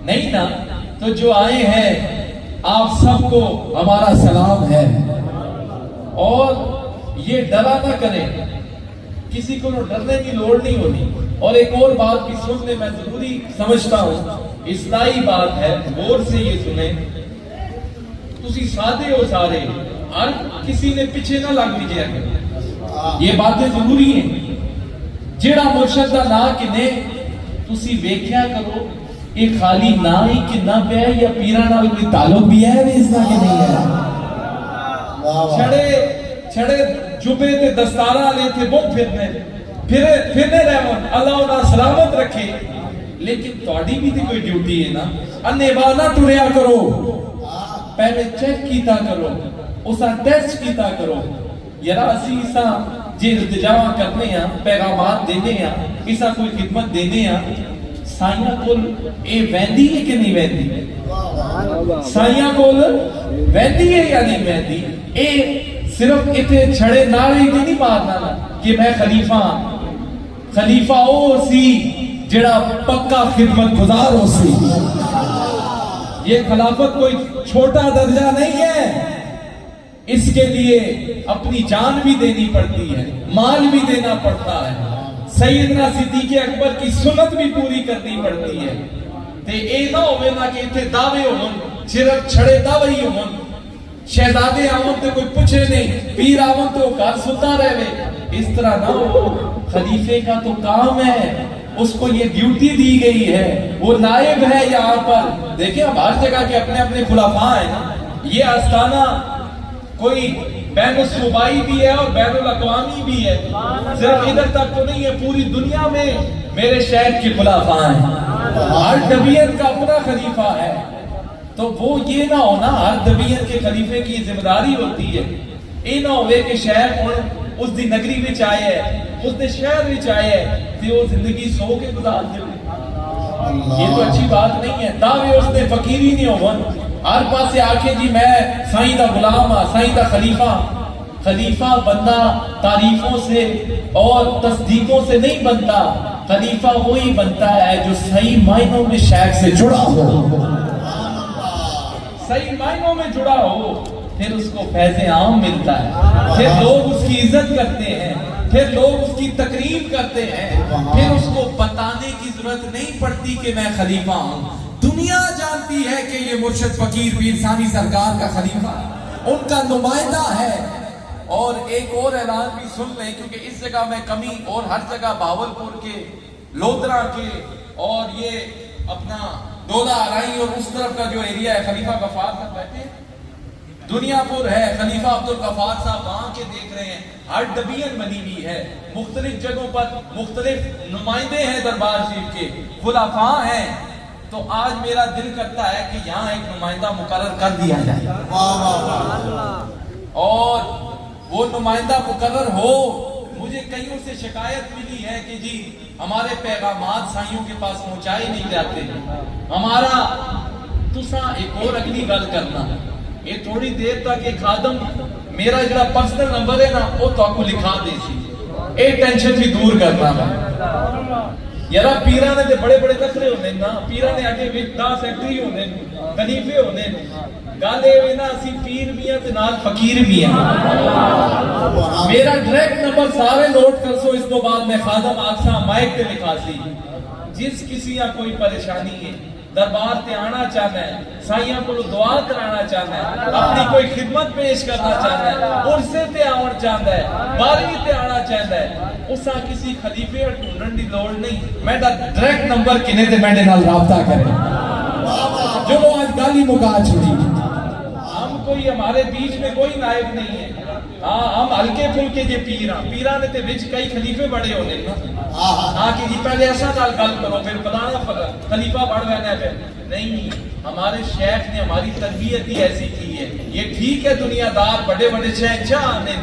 نہیں نا۔ تو جو آئے ہیں آپ سب کو ہمارا سلام ہے، اور یہ ڈرا نہ کریں، کسی کو ڈرنے کی لوڑ نہیں ہوتی۔ اور ایک اور بات بھی سننے میں ضروری سمجھتا ہوں، اصلاحی بات ہے، غور سے یہ سنیں، تسی سادے ہو سارے، ہر کسی نے پیچھے نہ لگ بجیا کریں، یہ باتیں ضروری ہیں۔ جڑا مرشد دا نا کنے تسی ویکھیا کرو، یہ خالی نا ہی کنا پہ ہے یا پیرا نال کوئی تعلق بھی ہے بھی اس طرح کے نہیں ہے۔ چھڑے جبے تے دستارہ لے تھے وہ پھرنے رہون، اللہ انہاں سلامت رکھے، لیکن تواڈی بھی تے کوئی ڈیوٹی ہے نا، انے بانا ٹریا کرو، پہلے چیک کیتا کرو اسا ٹیسٹ کیتا کرو یرا اسی اسا جی التجا کرنے ہیں پیغامات دینے ہیں اسا کوئی خدمت دینے ہیں سائیاں کول اے ویندی ہے کہ نہیں ویندی سائیاں کول ویندی ہے یا نہیں ویندی اے صرف اتنے چھڑے نعرے ہی نہیں مارنا نا کہ میں خلیفہ او سی جڑا پکا خدمت گزار ہو سی یہ خلافت کوئی چھوٹا درجہ نہیں ہے اس کے لیے اپنی جان بھی دینی پڑتی ہے مال بھی دینا پڑتا ہے سیدنا صدیق اکبر کی سنت بھی پوری کرنی پڑتی ہے تے اے نہ ہوئے نا کہ اتنے دعوے ہون صرف چھڑے دعوے ہی ہون شہزادے آون تے کوئی پوچھے نہیں پیر آون تے وہ گھر ستا رہے اس طرح نہ ہو خلیفے کا تو کام ہے اس کو یہ ڈیوٹی دی گئی ہے وہ نائب ہے یہاں پر دیکھیں اب ہر جگہ کے اپنے اپنے خلفاء ہیں نا یہ آستانہ کوئی بین الصوبائی بھی ہے اور بین الاقوامی بھی ہے صرف ادھر تک تو نہیں ہے پوری دنیا میں میرے شہر کے خلفاء ہیں ہر ڈویژن کا اپنا خلیفہ ہے تو وہ یہ نہ ہونا ہر ڈویژن کے خلیفے کی ذمہ داری ہوتی ہے یہ نہ ہوئے کہ شہر اس دی نگری وچ آئے ہے اس دے شہر وچ آئے ہے تے وہ زندگی سو کے گزار دے یہ تو اچھی بات نہیں ہے دعوے اس نے فقیری نہیں ہون ہر پاسے آکے جی میں سائیں دا غلام ہاں سائیں دا خلیفہ بندہ تعریفوں سے اور تصدیقوں سے نہیں بنتا خلیفہ وہی بنتا ہے جو صحیح معنوں میں شیخ سے جڑا ہو صحیح معنوں میں جڑا ہو پھر اس کو فیض عام ملتا ہے پھر لوگ اس کی عزت کرتے ہیں پھر لوگ اس کی تقریب کرتے ہیں پھر اس کو بتانے کی ضرورت نہیں پڑتی کہ میں خلیفہ ہوں دنیا جانتی ہے کہ یہ مرشد فقیر پیر ثانی سرکار کا خلیفہ ان کا نمائندہ ہے اور ایک اور اعلان بھی سن لیں کیونکہ اس جگہ میں کمی اور ہر جگہ بہاولپور کے لودرا کے اور یہ اپنا ڈولا آرائی اور اس طرف کا جو ایریا ہے خلیفہ غفار صاحب بیٹھے دنیا پور ہے خلیفہ عبدالغفار صاحب وہاں کے دیکھ رہے ہیں ہر ڈویژن بنی ہوئی ہے مختلف جگہوں پر مختلف نمائندے ہیں دربار شریف کے خلفاء ہیں تو آج میرا دل کرتا ہے کہ یہاں ایک نمائندہ مقرر کر دیا جائے اور وہ نمائندہ مقرر ہو مجھے کئیوں سے شکایت ملی ہے کہ جی ہمارے پیغامات سائیوں کے پاس پہنچائے نہیں جاتے ہمارا تسا ایک اور اگلی گل کرنا یہ تھوڑی دیر تک ایک خادم میرا جڑا پرسنل نمبر ہے نا وہ تو آپ کو لکھا دے سی ایک ٹینشن بھی دور کرنا ہے یارا پیران نے بڑے بڑے تکرے ہونے نا پیران نے آگے 10 سیکٹری ہونے خلیفے ہونے گل یہ نا اسی پیر بھی ہیں تے نال فقیر بھی ہیں میرا ڈائریکٹ نمبر سارے نوٹ کر سو اس کو بعد میں خادم آکسا مائک تے لکھا سی جس کسی یا کوئی پریشانی ہے دربار تے آنا چاہنا ہے سائیاں کو دعا کرانا چاہنا ہے اپنی کوئی خدمت پیش کرنا چاہنا ہے عرصے تے آنا چاہنا ہے بارہویں تے آنا چاہنا ہے اسا کسی خلیفے اور ڈھونڈن دی لوڑ نہیں میں ڈائریکٹ نمبر کنے تے میں نال رابطہ کرے جو آج گالی مکا چھوڑی ہم کوئی ہمارے بیچ میں کوئی نائب نہیں ہے ہاں ہم ہلکے پھلکے جے پیران تے وچ کئی خلیفے بڑے ہونے نا ہاں کہ جی پہلے ایسا نال گل کرو پھر فلانا خلیفہ بڑھ رہنا ہے نہیں ہمارے شیخ نے ہماری تربیت ہی ایسی کی ہے یہ ٹھیک ہے دنیا دار بڑے بڑے شہنشاہ آنے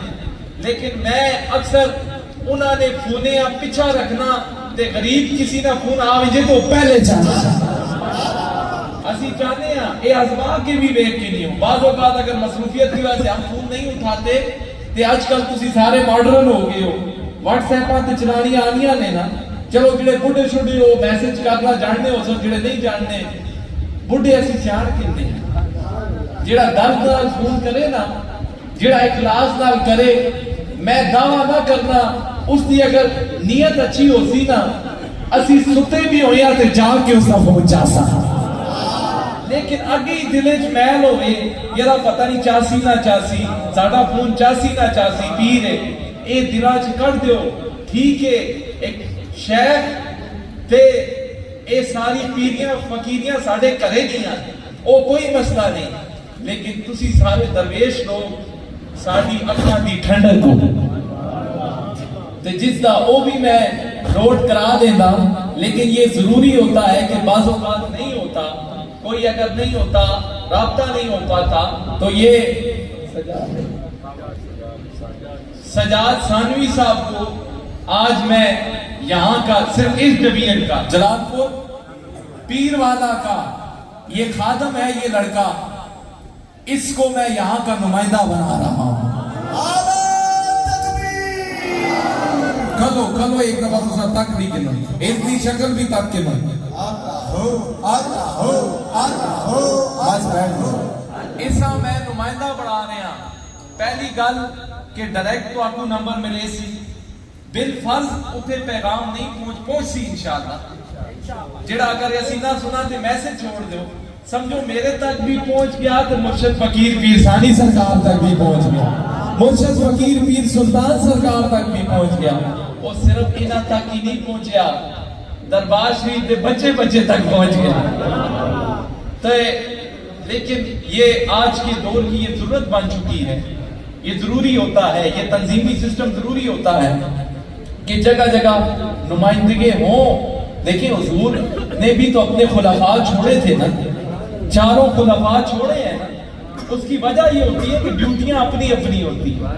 لیکن میں اکثر انہوں نے فونیاں پیچھا رکھنا تے غریب کسی نہ فون آوے تو پہلے چاہنا اسی چاہتے ہیں اے آزما کے بھی بیک کے نہیں ہوں بعض اوقات اگر مصروفیت کی وجہ سے ہم فون نہیں اٹھاتے تے آج کل تسی سارے ماڈرن ہو گئے ہو واٹس ایپاں تے چلانی آنیاں نے نا چلو جڑے بڈھے چھوٹے ہو میسج کرنا جاننے ہو سو جڑے نہیں جاننے بڈھے اسی جان کنے جڑا درد نال فون کرے نا جڑا اخلاص نال کرے میں دعویٰ نہ کرنا اس دی اگر نیت اچھی ہو سی نا اسی ستے بھی ہویا تے جا کے اس کا پہنچا سا لیکن اگے دلچ میل ہوئے یرا پتہ نہیں چاسی نہ چاسی ساڑا فون چاسی نہ چاسی پیر ہے اے دلاج کر دیو ٹھیک ہے ایک شیخ تے اے ساری پیریاں فقیریاں ساڑے کرے گیاں او کوئی مسئلہ نہیں لیکن تسی سارے درویش لوگ ساری اکھاں دی ٹھنڈک کو تے جس دا او بھی میں نوٹ کرا دینا لیکن یہ ضروری ہوتا ہے کہ بعض اوقات نہیں ہوتا کوئی اگر نہیں ہوتا رابطہ نہیں ہو پاتا تو یہ سجاد ثانوی صاحب کو آج میں یہاں کا صرف اس ڈویژن کا جلال پور پیر والا کا یہ خادم ہے، یہ لڑکا، اس کو میں یہاں کا نمائندہ بنا رہا ہوں۔ کھلو ایک دفعہ تو سب تک نہیں کنا اتنی شکل بھی تک کنا بس بیٹھ اسا میں نمائندہ بڑھا رہے ہیں۔ پہلی گل کہ ڈائریکٹ تو آپ کو نمبر ملے سی، بالفرض اتنے پیغام نہیں پہنچ سی انشاءاللہ، جڑا اگر اسی نہ سنا تو میسج چھوڑ دو، سمجھو میرے تک بھی پہنچ گیا تو مرشد فقیر پیر ثانی سرکار تک بھی پہنچ گیا، مرشد فقیر پیر سلطان سرکار تک بھی پہنچ گیا، اور صرف انہاں تک ہی نہیں پہنچیا، دربار شریف دے بچے تک پہنچ گیا۔ تو لیکن یہ آج کے دور کی یہ ضرورت بن چکی ہے، یہ ضروری ہوتا ہے، یہ تنظیمی سسٹم ضروری ہوتا ہے کہ جگہ جگہ نمائندگی ہوں۔ دیکھیں حضور نے بھی تو اپنے خلفاء چھوڑے تھے نا، چاروں خلفاء چھوڑے ہیں، اس کی وجہ یہ ہوتی ہے کہ ڈیوٹیاں اپنی اپنی ہوتی ہیں۔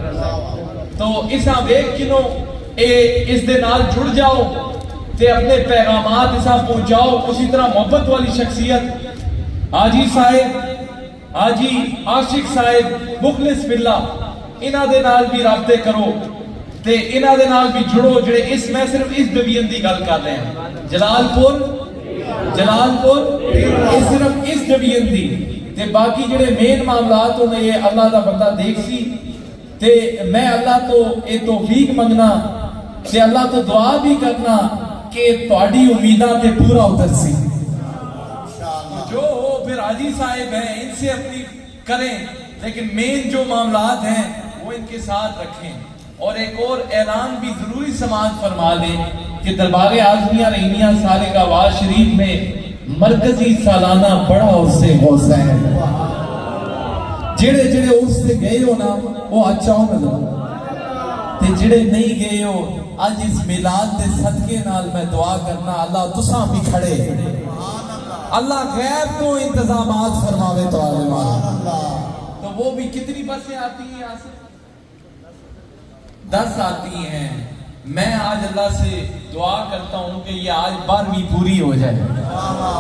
تو اسا ویک کنو اس دے نال جڑ جاؤ تے اپنے پیغامات اسا پہنچاؤ۔ اسی طرح محبت والی شخصیت حاجی صاحب، حاجی عاشق صاحب، مخلص باللہ، انہاں دے نال بھی رابطے کرو تے انہاں دے نال بھی جڑو، جڑے اس میں صرف اس ڈویژن دی گل کر رہے ہیں، جلال پور اس صرف اس ڈویژن دی تے باقی جڑے مین معاملات ہونے یہ اللہ دا بندہ دیکھ سی تے میں اللہ تو اے توفیق منگنا تے اللہ تو دعا بھی کرنا کہ تہاڈی امیداں تے پورا اتر سی۔ جو ہو پھر حاجی صاحب ہیں ان سے اپنی کریں، لیکن مین جو معاملات ہیں وہ ان کے ساتھ رکھیں۔ اور ایک اور اعلان بھی ضروری سماعت فرما لیں کہ دربار اعظمیہ رحیمیہ سال آواز شریف میں مرکزی سالانہ بڑا عرص غوثہ ہے، جڑے جڑے اس سے گئے ہو نا وہ اچھا ہو نظر تے جڑے نہیں گئے ہو آج اس میلاد دے صدقے نال میں دعا کرنا اللہ تساں بھی کھڑے، اللہ غیب تو انتظامات فرماوے تو عالمان۔ تو وہ بھی کتنی بسیں آتی ہیں یہاں سے؟ 10 آتی ہیں۔ میں آج اللہ سے دعا کرتا ہوں کہ یہ آج 12ویں پوری ہو جائے،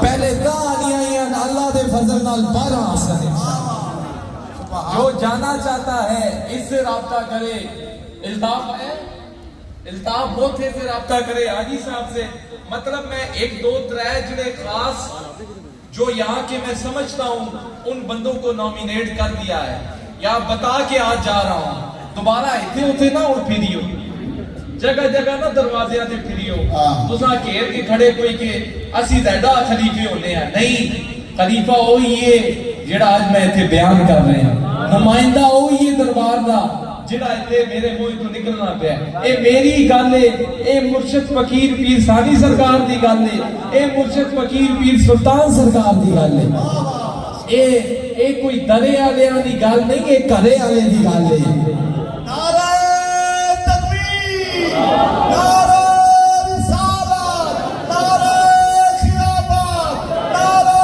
پہلے 10 آنی آئی ہیں، اللہ دے فضل نال 12 آسن۔ جو جانا چاہتا ہے اس سے رابطہ کرے، الطاف ہے، الطاف بہت ہے سے رابطہ کرے حاجی صاحب سے۔ مطلب میں 1 2 3 جڑے خاص جو یہاں کے میں سمجھتا ہوں ان بندوں کو نومینیٹ کر دیا ہے یا بتا کے آج جا رہا ہوں، دوبارہ اتنے ہوتے نہ اور پھریو، جگہ جگہ نہ دروازے آتے پھریو تساں گھیر کے کھڑے کوئی کہ اسی زیادہ خلیفے ہونے ہیں، نہیں، خلیفہ وہی ہے جڑا آج میں اتنے بیان کر رہے ہیں، نمائندہ وہی ہے دربار دا جڑا اتنے میرے منہ تو نکلنا پیا۔ اے میری گل ہے، اے مرشد فقیر پیر ثانی سرکار دی گل ہے، اے مرشد فقیر پیر سلطان سرکار دی گل ہے، اے کوئی درے والے دی گل نہیں، اے گھرے والے دی گل ہے۔ نعرہ تکبیر، نعرہ رسالت، نعرہ خلافت، نعرہ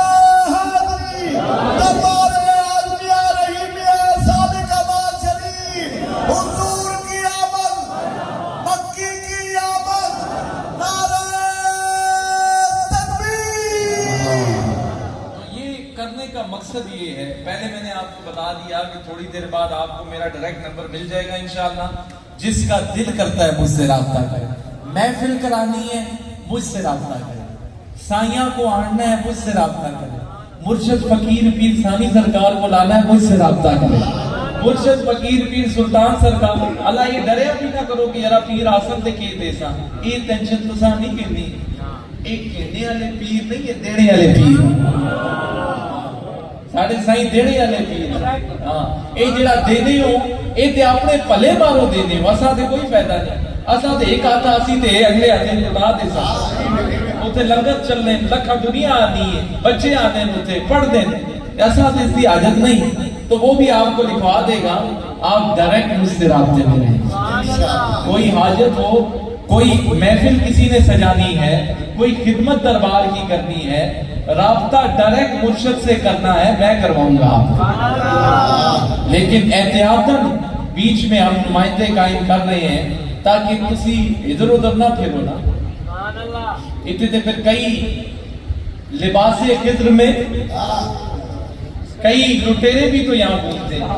حیدری، دربار اعظمیہ رحیمیہ صادق آباد شریف، حضور کی آمد، مکی کی آمد، نعرہ تکبیر۔ یہ کرنے کا مقصد یہ ہے، پہلے میں نے آپ کو بتا دیا کہ تھوڑی دیر بعد آپ کو میرا ڈائریکٹ نمبر مل جائے گا انشاءاللہ، جس کا دل کرتا ہے مجھ سے رابطہ کرے، محفل کرانی ہے مجھ سے رابطہ کرے، سائیاں کو آننا ہے مجھ سے رابطہ کرے، مرشد فقیر پیر ثانی سرکار کو لانا ہے مجھ سے رابطہ کرے، مرشد فقیر پیر سلطان سرکار۔ اللہ یہ ڈریا بھی نہ کرو کہ یارا پیر آسن دے کے دیسا، یہ ٹینشن تو سا نہیں کرنی، ایک کہنے والے پیر نہیں، یہ دینے والے پیر، ساڑھے سائیں دینے والے پیر۔ ہاں اے جڑا دینے ہو اے تے اپنے پلے مارو دینے ہو، اساں تے کوئی فائدہ نہیں، اساں تے ایک آتا اسی تے اگلے آتے خدا دے ساتھ اوتے لنگر چلنے، لکھا دنیا آنی ہے، بچے آنے اوتے پڑھ دیں، ایسا تے اس کی حاجت نہیں۔ تو وہ بھی آپ کو لکھوا دے گا، آپ ڈائریکٹ مجھ سے رابطے میں رہیں۔ کوئی حاجت ہو، کوئی محفل کسی نے سجانی ہے، کوئی خدمت دربار کی کرنی ہے، رابطہ ڈائریکٹ مرشد سے کرنا ہے، میں کرواؤں گا آپ، لیکن احتیاطاً بیچ میں ہم نمائندے قائم کر رہے ہیں تاکہ کسی ادھر ادھر نہ پھرو نا۔ اتنے پھر کئی لباس خضر میں کئی لٹیرے بھی تو یہاں پہنچتے ہیں،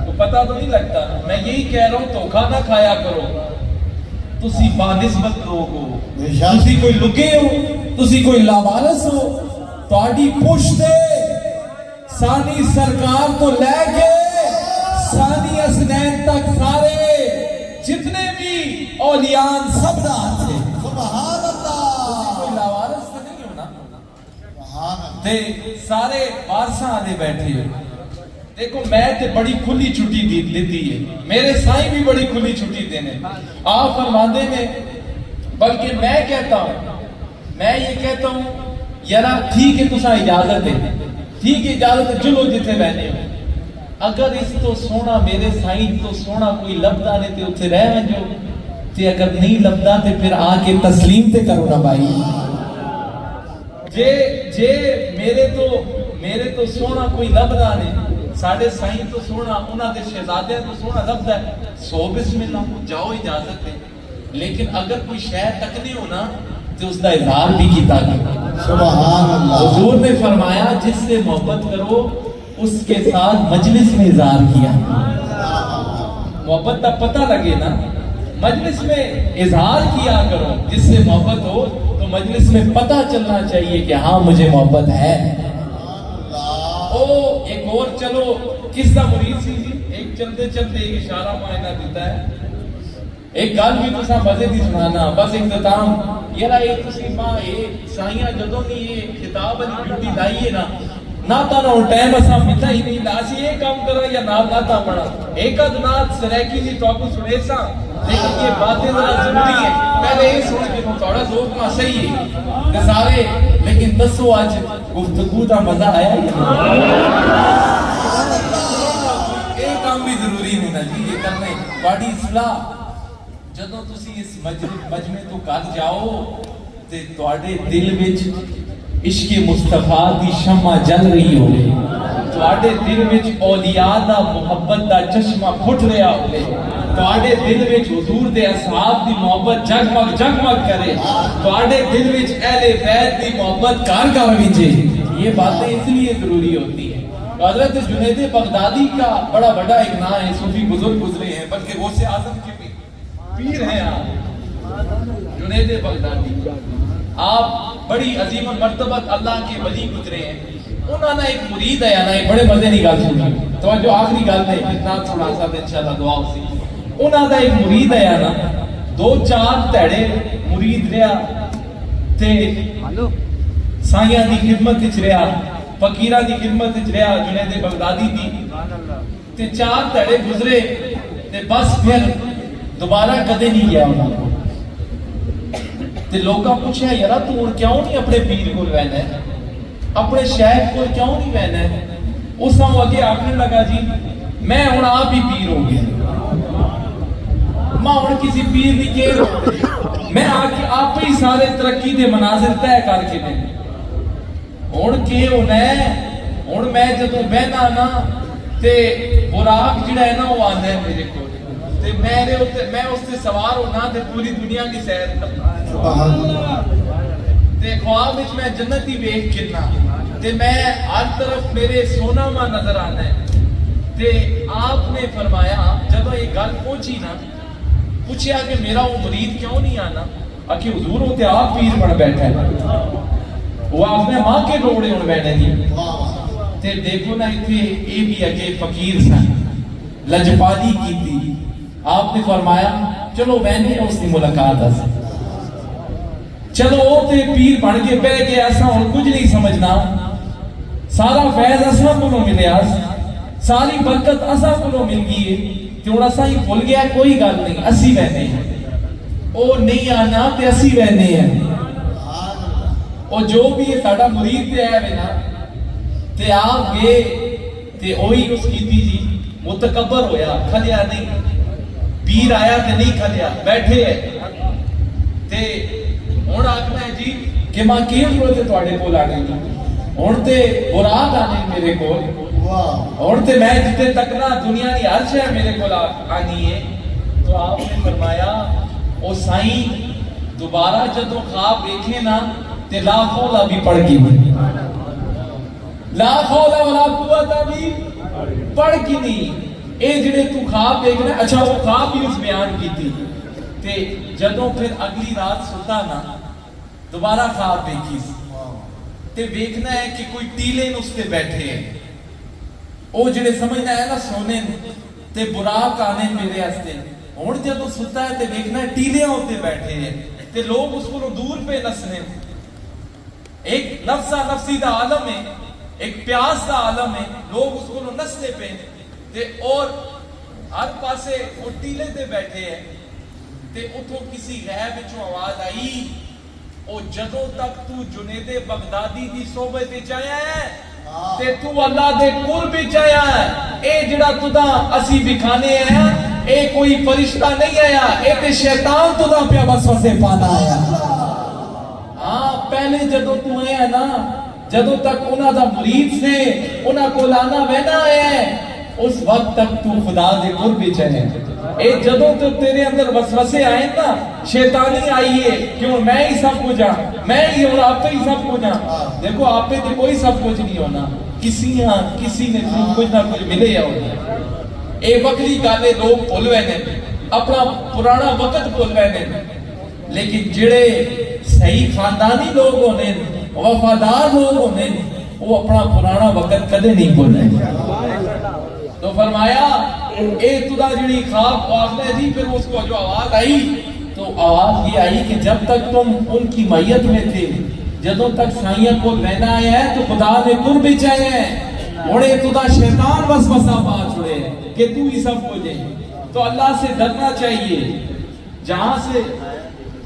تو پتہ تو نہیں لگتا۔ میں یہی کہہ رہا ہوں دھوکا نہ کھایا کرو، تسی بانسبت لوگ ہو، تسی کوئی لکے ہو، تسی کوئی لاوارث ہو، تہاڈی پشت ثانی سرکار تو لے کے ثانی حسنین تک سارے جتنے بھی اولیان سب دا تھے، سبحان اللہ، کوئی لاوارث تو نہیں ہونا سبحان اللہ، تے سارے وارثاں آنے بیٹھے ہو۔ دیکھو میں تے بڑی کھلی چھٹی دیتی ہے، میرے سائیں بھی بڑی کھلی چھٹی دینے، آپ فرماندے نے، بلکہ میں کہتا ہوں، میں یہ کہتا ہوں یارا ٹھیک ہے تساں اجازت ہے، ٹھیک ہے اجازت ہے، چلو جتھے بہنے ہو، اگر اس تو سونا میرے سائیں تو سونا کوئی لبدا نے تے اتھے رہ جو، تے اگر نہیں لبدا تے پھر آ کے تسلیم تے کرو نا بھائی، جے میرے تو سونا کوئی لبدا نے، ساڑھے سائیں تو سونا، انہاں دے شہزادے تو سونا لبدا ہے، سو بسم اللہ جاؤ اجازت ہے، لیکن اگر کوئی شے تکنے ہو نا تو اس دا اظہار بھی کیتا گیا۔ سبحان اللہ، حضور نے فرمایا جس سے محبت کرو اس کے ساتھ مجلس میں اظہار کیا، محبت کا پتہ لگے نا، مجلس میں اظہار کیا کرو، جس سے محبت ہو تو مجلس میں پتہ چلنا چاہیے کہ ہاں مجھے محبت ہے۔ او ایک اور چلو کس دا مرید سی جی، ایک چلتے چلتے ایک اشارہ معائنہ دیتا ہے، ایک گل بھی تساں مزے دی سنانا، بس اختتام یارا ایک تسی ماں ایک سائیاں جدوں دی یہ خطاب والی ڈیوٹی لائیے نا، نہ تانا ہوں ٹائم اساں ملتا ہی نہیں، لاسی یہ کام کرا یا نہ لاتا پڑا، ایک ادنات سریکی دی ٹاکو سنے سا، لیکن یہ باتیں ذرا ضروری ہیں، پہلے یہ سن کے تھوڑا ذوق ماں صحیح ہے سارے، لیکن دسو آج گفتگو دا مزہ آیا ہی یہ کام بھی ضروری ہونا جی، یہ کرنے باڑی اصلاح جدوں تسی اس مجمع تو کر جاؤ تے تواڈے دل وچ عشق مصطفیٰ دی شمع جل رہی ہوگی، تواڈے دل وچ اولیاء دا محبت دا چشمہ پھٹ رہا ہوگی، تواڈے دل وچ حضور دے اصحاب دی محبت جگمگ جگمگ کرے، تواڈے دل وچ اہل بیت دی محبت کار کار وچے، یہ باتیں اس لیے ضروری ہوتی ہیں۔ حضرت جنید بغدادی کا بڑا بڑا ایک نام ہے، صوفی بزرگ گزرے ہیں، بلکہ غوث اعظم کے بھی پیر ہیں آپ، جنید بغدادی، آپ بڑی عظیم مرتبت اللہ کے ولی گزرے ہیں، انہوں نے ایک مرید ہے نا، بڑے مزے نہیں گل سنی توجہ، آخری گل ہے اتنا تھوڑا سا انشاءاللہ دعا سی، انہوں نے ایک مرید ہے نا، دو چار تیڑے مرید رہا تے سائیاں دی خدمت وچ رہا، فقیرہ دی خدمت وچ رہا، جنید بغدادی دی تے چار تیڑے گزرے تے بس پھر دوبارہ کدے نہیں گیا انہوں نے، تے لوگاں پوچھا یارا تو ہن کیوں نہیں اپنے پیر کول وینا ہے، اپنے شیخ کول کیوں نہیں وینا ہے؟ اس نے اگے آخنے لگا جی میں ہن آپ ہی پیر ہو گیا، میں ہن کسی پیر دی کیر ہو، میں آپ ہی سارے ترقی دے مناظر طے کر کے دیں، ہن کی ہونا ہے، ہن میں جدوں بہنا نا تے براق جڑا ہے نا وہ آندا ہے میرے کول، تے میں اس سے سوار ہونا تے پوری دنیا کی سیر کرنا، تے خواب وچ میں جنت ہی ویکھ کنا، تے میں ہر طرف میرے سونا ماں نظر آنا ہے، تے آپ نے فرمایا جب یہ گل پہنچی نا، پوچھا کہ میرا وہ مرید کیوں نہیں آنا، کہ حضور ہوتے آپ پیر بن بیٹھا ہے، وہ آپ نے ماں کے روڑے ہوں بیٹھے دی، تے دیکھو نا اتنے اے بھی اگے فقیر سن، لجپالی کی تھی، آپ نے فرمایا چلو وینے اس کی ملاقات ہے، چلو وہ تے پیر بن کے بہ گیا، ایسا ہوں کچھ نہیں سمجھنا، سارا فیض اساں کو ملیا، ساری برکت اساں کو مل گئی ہے، تے ہن اساں ہی بھول گیا کوئی گل نہیں، اسی وینے ہیں، او نہیں آنا تے اسی وینے ہیں، او جو بھی ہے ساڈا مرید تے ہے نا، تے آپ گئے تے اوہی اس کیتی جی، متکبر ہویا، کھلیا نہیں، پیر آیا تے نہیں کھلیا، بیٹھے ہے تے ہن آکھنا ہے جی کہ ماں کی ضرورت ہے کول آنے کی ہن تے برات آنے میرے کول واہ ہن تے میں جتے تک نہ دنیا دی ہر شے میرے کول آنی ہے. تو آپ نے فرمایا او سائیں دوبارہ جدوں خواب دیکھے نا تے لا حول بھی پڑھ کی لا حول ولا قوت بھی پڑھ کی نہیں. اے جڑے تو خواب دیکھنا اچھا وہ خواب بھی اس بیان کی تھی تے جدوں پھر اگلی رات ستا نا دوبارہ خواب دیکھی تے دیکھنا ہے کہ کوئی ٹیلے اس تے بیٹھے ہیں. او جڑے سمجھنا ہے نا سونے تے براق آنے میرے ہستے ہن جدوں ستا ہے تے دیکھنا ہے ٹیلے ہوتے بیٹھے ہیں تے لوگ اس کو دور پہ نسنے. ایک نفسا نفسی دا عالم ہے, ایک پیاس دا عالم ہے, لوگ اس کو نسنے پہ تے اور ہر پاسے وہ ٹیلے تے بیٹھے ہیں تے اتھوں کسی غیب وچوں آواز آئی او جدوں تک تو جنید بغدادی دی صحبت وچ آیا ہے تے تو اللہ دے قرب وچ آیا ہے. اے جڑا تدا اسی دکھانے ہیں اے کوئی فرشتہ نہیں آیا, اے تے شیطان تدا پیا وسوسے پانا آیا. ہاں پہلے جدوں تو آیا نا جدوں تک انہاں دا مرید سے انہاں کو لانا وینا ہے اس وقت تک تو خدا دے قرب وچ ہے. اے جدوں تو تیرے اندر وسوسے آئے نا شیطانی آئیے کیوں میں ہی سب کچھ ہاں میں ہی اور آپ ہی سب کچھ ہاں. دیکھو آپ پہ تو کوئی سب کچھ نہیں ہونا, کسی نے کچھ نہ کچھ ملے ہونا. اے بکری گالے لوگ بھول وے اپنا پرانا وقت بھول وے لیکن جڑے صحیح خاندانی لوگ ہونے وفادار لوگ ہونے وہ اپنا پرانا وقت کدے نہیں بھولے. تو فرمایا اے تدا جڑی خواب واقع جی پھر اس کو جو آواز آئی تو آواز یہ آئی کہ جب تک تم ان کی میت میں تھے جدوں تک سائیاں کو لینا آیا ہے تو خدا نے قرب وچ آئے ہیں اوڑے تدا شیطان وسوسہ پا چھڑے کہ تو ہی سب کچھ ہے. تو اللہ سے ڈرنا چاہیے. جہاں سے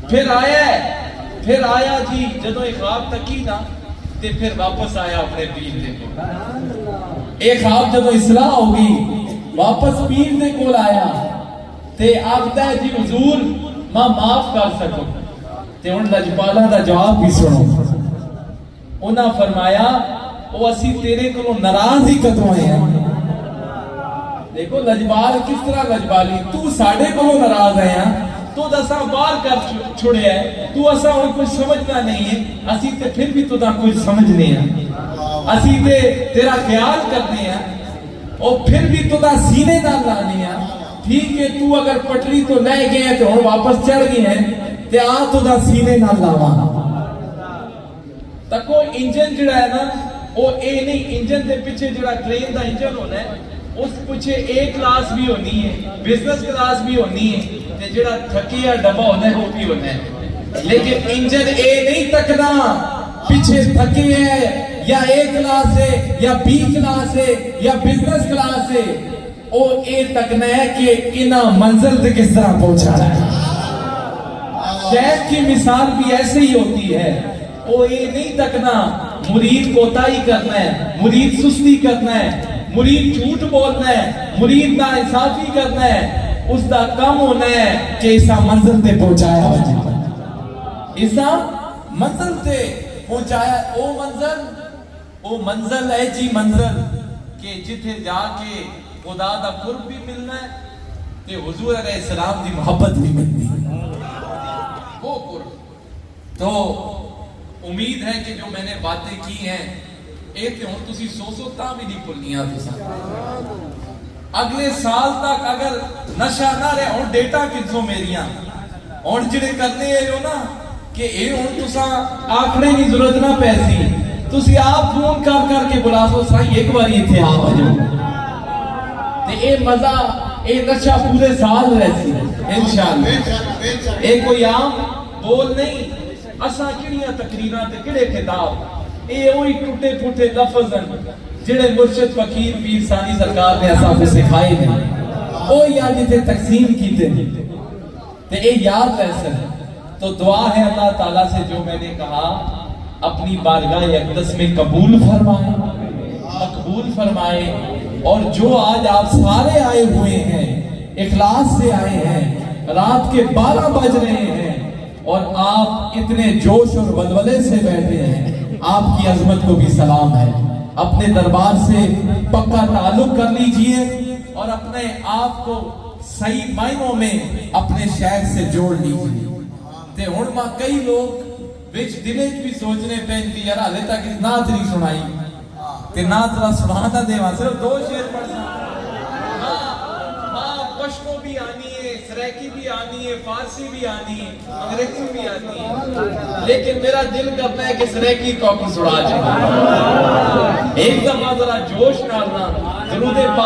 پھر آیا جی جدوں ایک خواب تکی نا تے پھر واپس آیا اپنے پیر دے کو. ایک خواب جدوں اصلاح ہوگی واپس پیر دے کول آیا تے آخدا ہے جی حضور ماں معاف کر سکو تے ہن لجپالا دا جواب بھی سنو. انہاں فرمایا او اسی تیرے کولوں ناراض ہی کدوں آئے ہیں. دیکھو لجپال کس طرح لجپالی تو ساڈے کولوں ناراض آیا تو دسا باہر کر چھوڑیا ہے تو اسا ہن کچھ سمجھنا نہیں ہے اسی تے پھر بھی تو دا کچھ سمجھنے ہیں اسی تے تیرا خیال کرنے ہیں اور پھر بھی تو دا سینے نہ لانے ہیں. ٹھیک ہے تو اگر پٹری تو لے گئے ہیں تو ہن واپس چڑھ گئے ہیں تے آ تو دا سینے نہ لاوا. تکو انجن جڑا ہے نا وہ اے نہیں انجن دے پیچھے جڑا ٹرین دا انجن ہونا ہے اس پیچھے اے کلاس بھی ہونی ہے بزنس کلاس بھی ہونی ہے تے جڑا تھکیا ڈبا ہونا ہے وہ بھی ہونا ہے. لیکن انجن اے نہیں تکنا پیچھے تھکے ہے یا اے کلاس ہے یا بی کلاس ہے یا بزنس کلاس ہے او اے تکنا ہے کہ انہاں منزل تے کس طرح پہنچا ہے. شیخ کی مثال بھی ایسے ہی ہوتی ہے. او اے نہیں تکنا مرید کوتاہی کرنا ہے, مرید سستی کرنا ہے, مرید جھوٹ بولنا ہے, مرید ناانصافی کرنا ہے. اس دا کم ہونا ہے کہ اسا منزل تے پہنچایا ہو جائے. اسا منزل تے پہنچایا. او منزل ہے جی منزل کہ جتھے جا کے خدا دا قرب بھی ملنا ہے تے حضور علیہ السلام دی محبت بھی ملنی ہے. وہ قرب تو امید ہے کہ جو میں نے باتیں کی ہیں اے تے ہن تسی سو تا بھی نہیں بھولنیاں. اگلے سال تک اگر نشہ نہ رہے ہن ڈیٹا کتھوں میریاں ہن جڑے کرنے ہو نا کہ اے ہن تساں آکھنے دی ضرورت نہ پیسی تسی آپ فون کر کے بلا سو سائیں ایک بار ایتھے آ وجو تے اے مزہ اے نشہ پورے سال رہسی انشاءاللہ. اے کوئی عام بول نہیں. اساں کیڑیاں تقریراں تے کیڑے خطاب اے وہی ٹوٹے پھوٹے لفظ ہیں جڑے مرشد فقیر پیر ثانی سرکار نے اساں کو سکھائے ہیں او یا جتے تقسیم کیتے تے اے یاد رہسن. تو دعا ہے اللہ تعالیٰ سے جو میں نے کہا اپنی بارگاہ اقدس میں قبول فرمائے مقبول فرمائے. اور جو آج آپ سارے آئے ہوئے ہیں اخلاص سے آئے ہیں رات کے 12 بج رہے ہیں اور آپ اتنے جوش اور ولولے سے بیٹھے ہیں، آپ کی عظمت کو بھی سلام ہے۔ اپنے دربار سے پکا تعلق کر لیجئے اور اپنے آپ کو صحیح معنوں میں اپنے شہر سے جوڑ لیجئے۔ تے ہن ماں کئی لوگ وچ دلے بھی سوچنے پہن کہ یار حالے تک اس نعت نہیں سنائی تے نعت ذرا سنا نہ دیواں، صرف 2 شعر پڑھنا۔ ہاں پشتو بھی آنی ہے، سریکی بھی آنی ہے، فارسی بھی آنی ہے، انگریزی بھی آنی ہے، لیکن میرا دل کرتا ہے کہ سریکی تو کی سنا جائے۔ ایک دفعہ ذرا جوش ڈالنا، درود پاک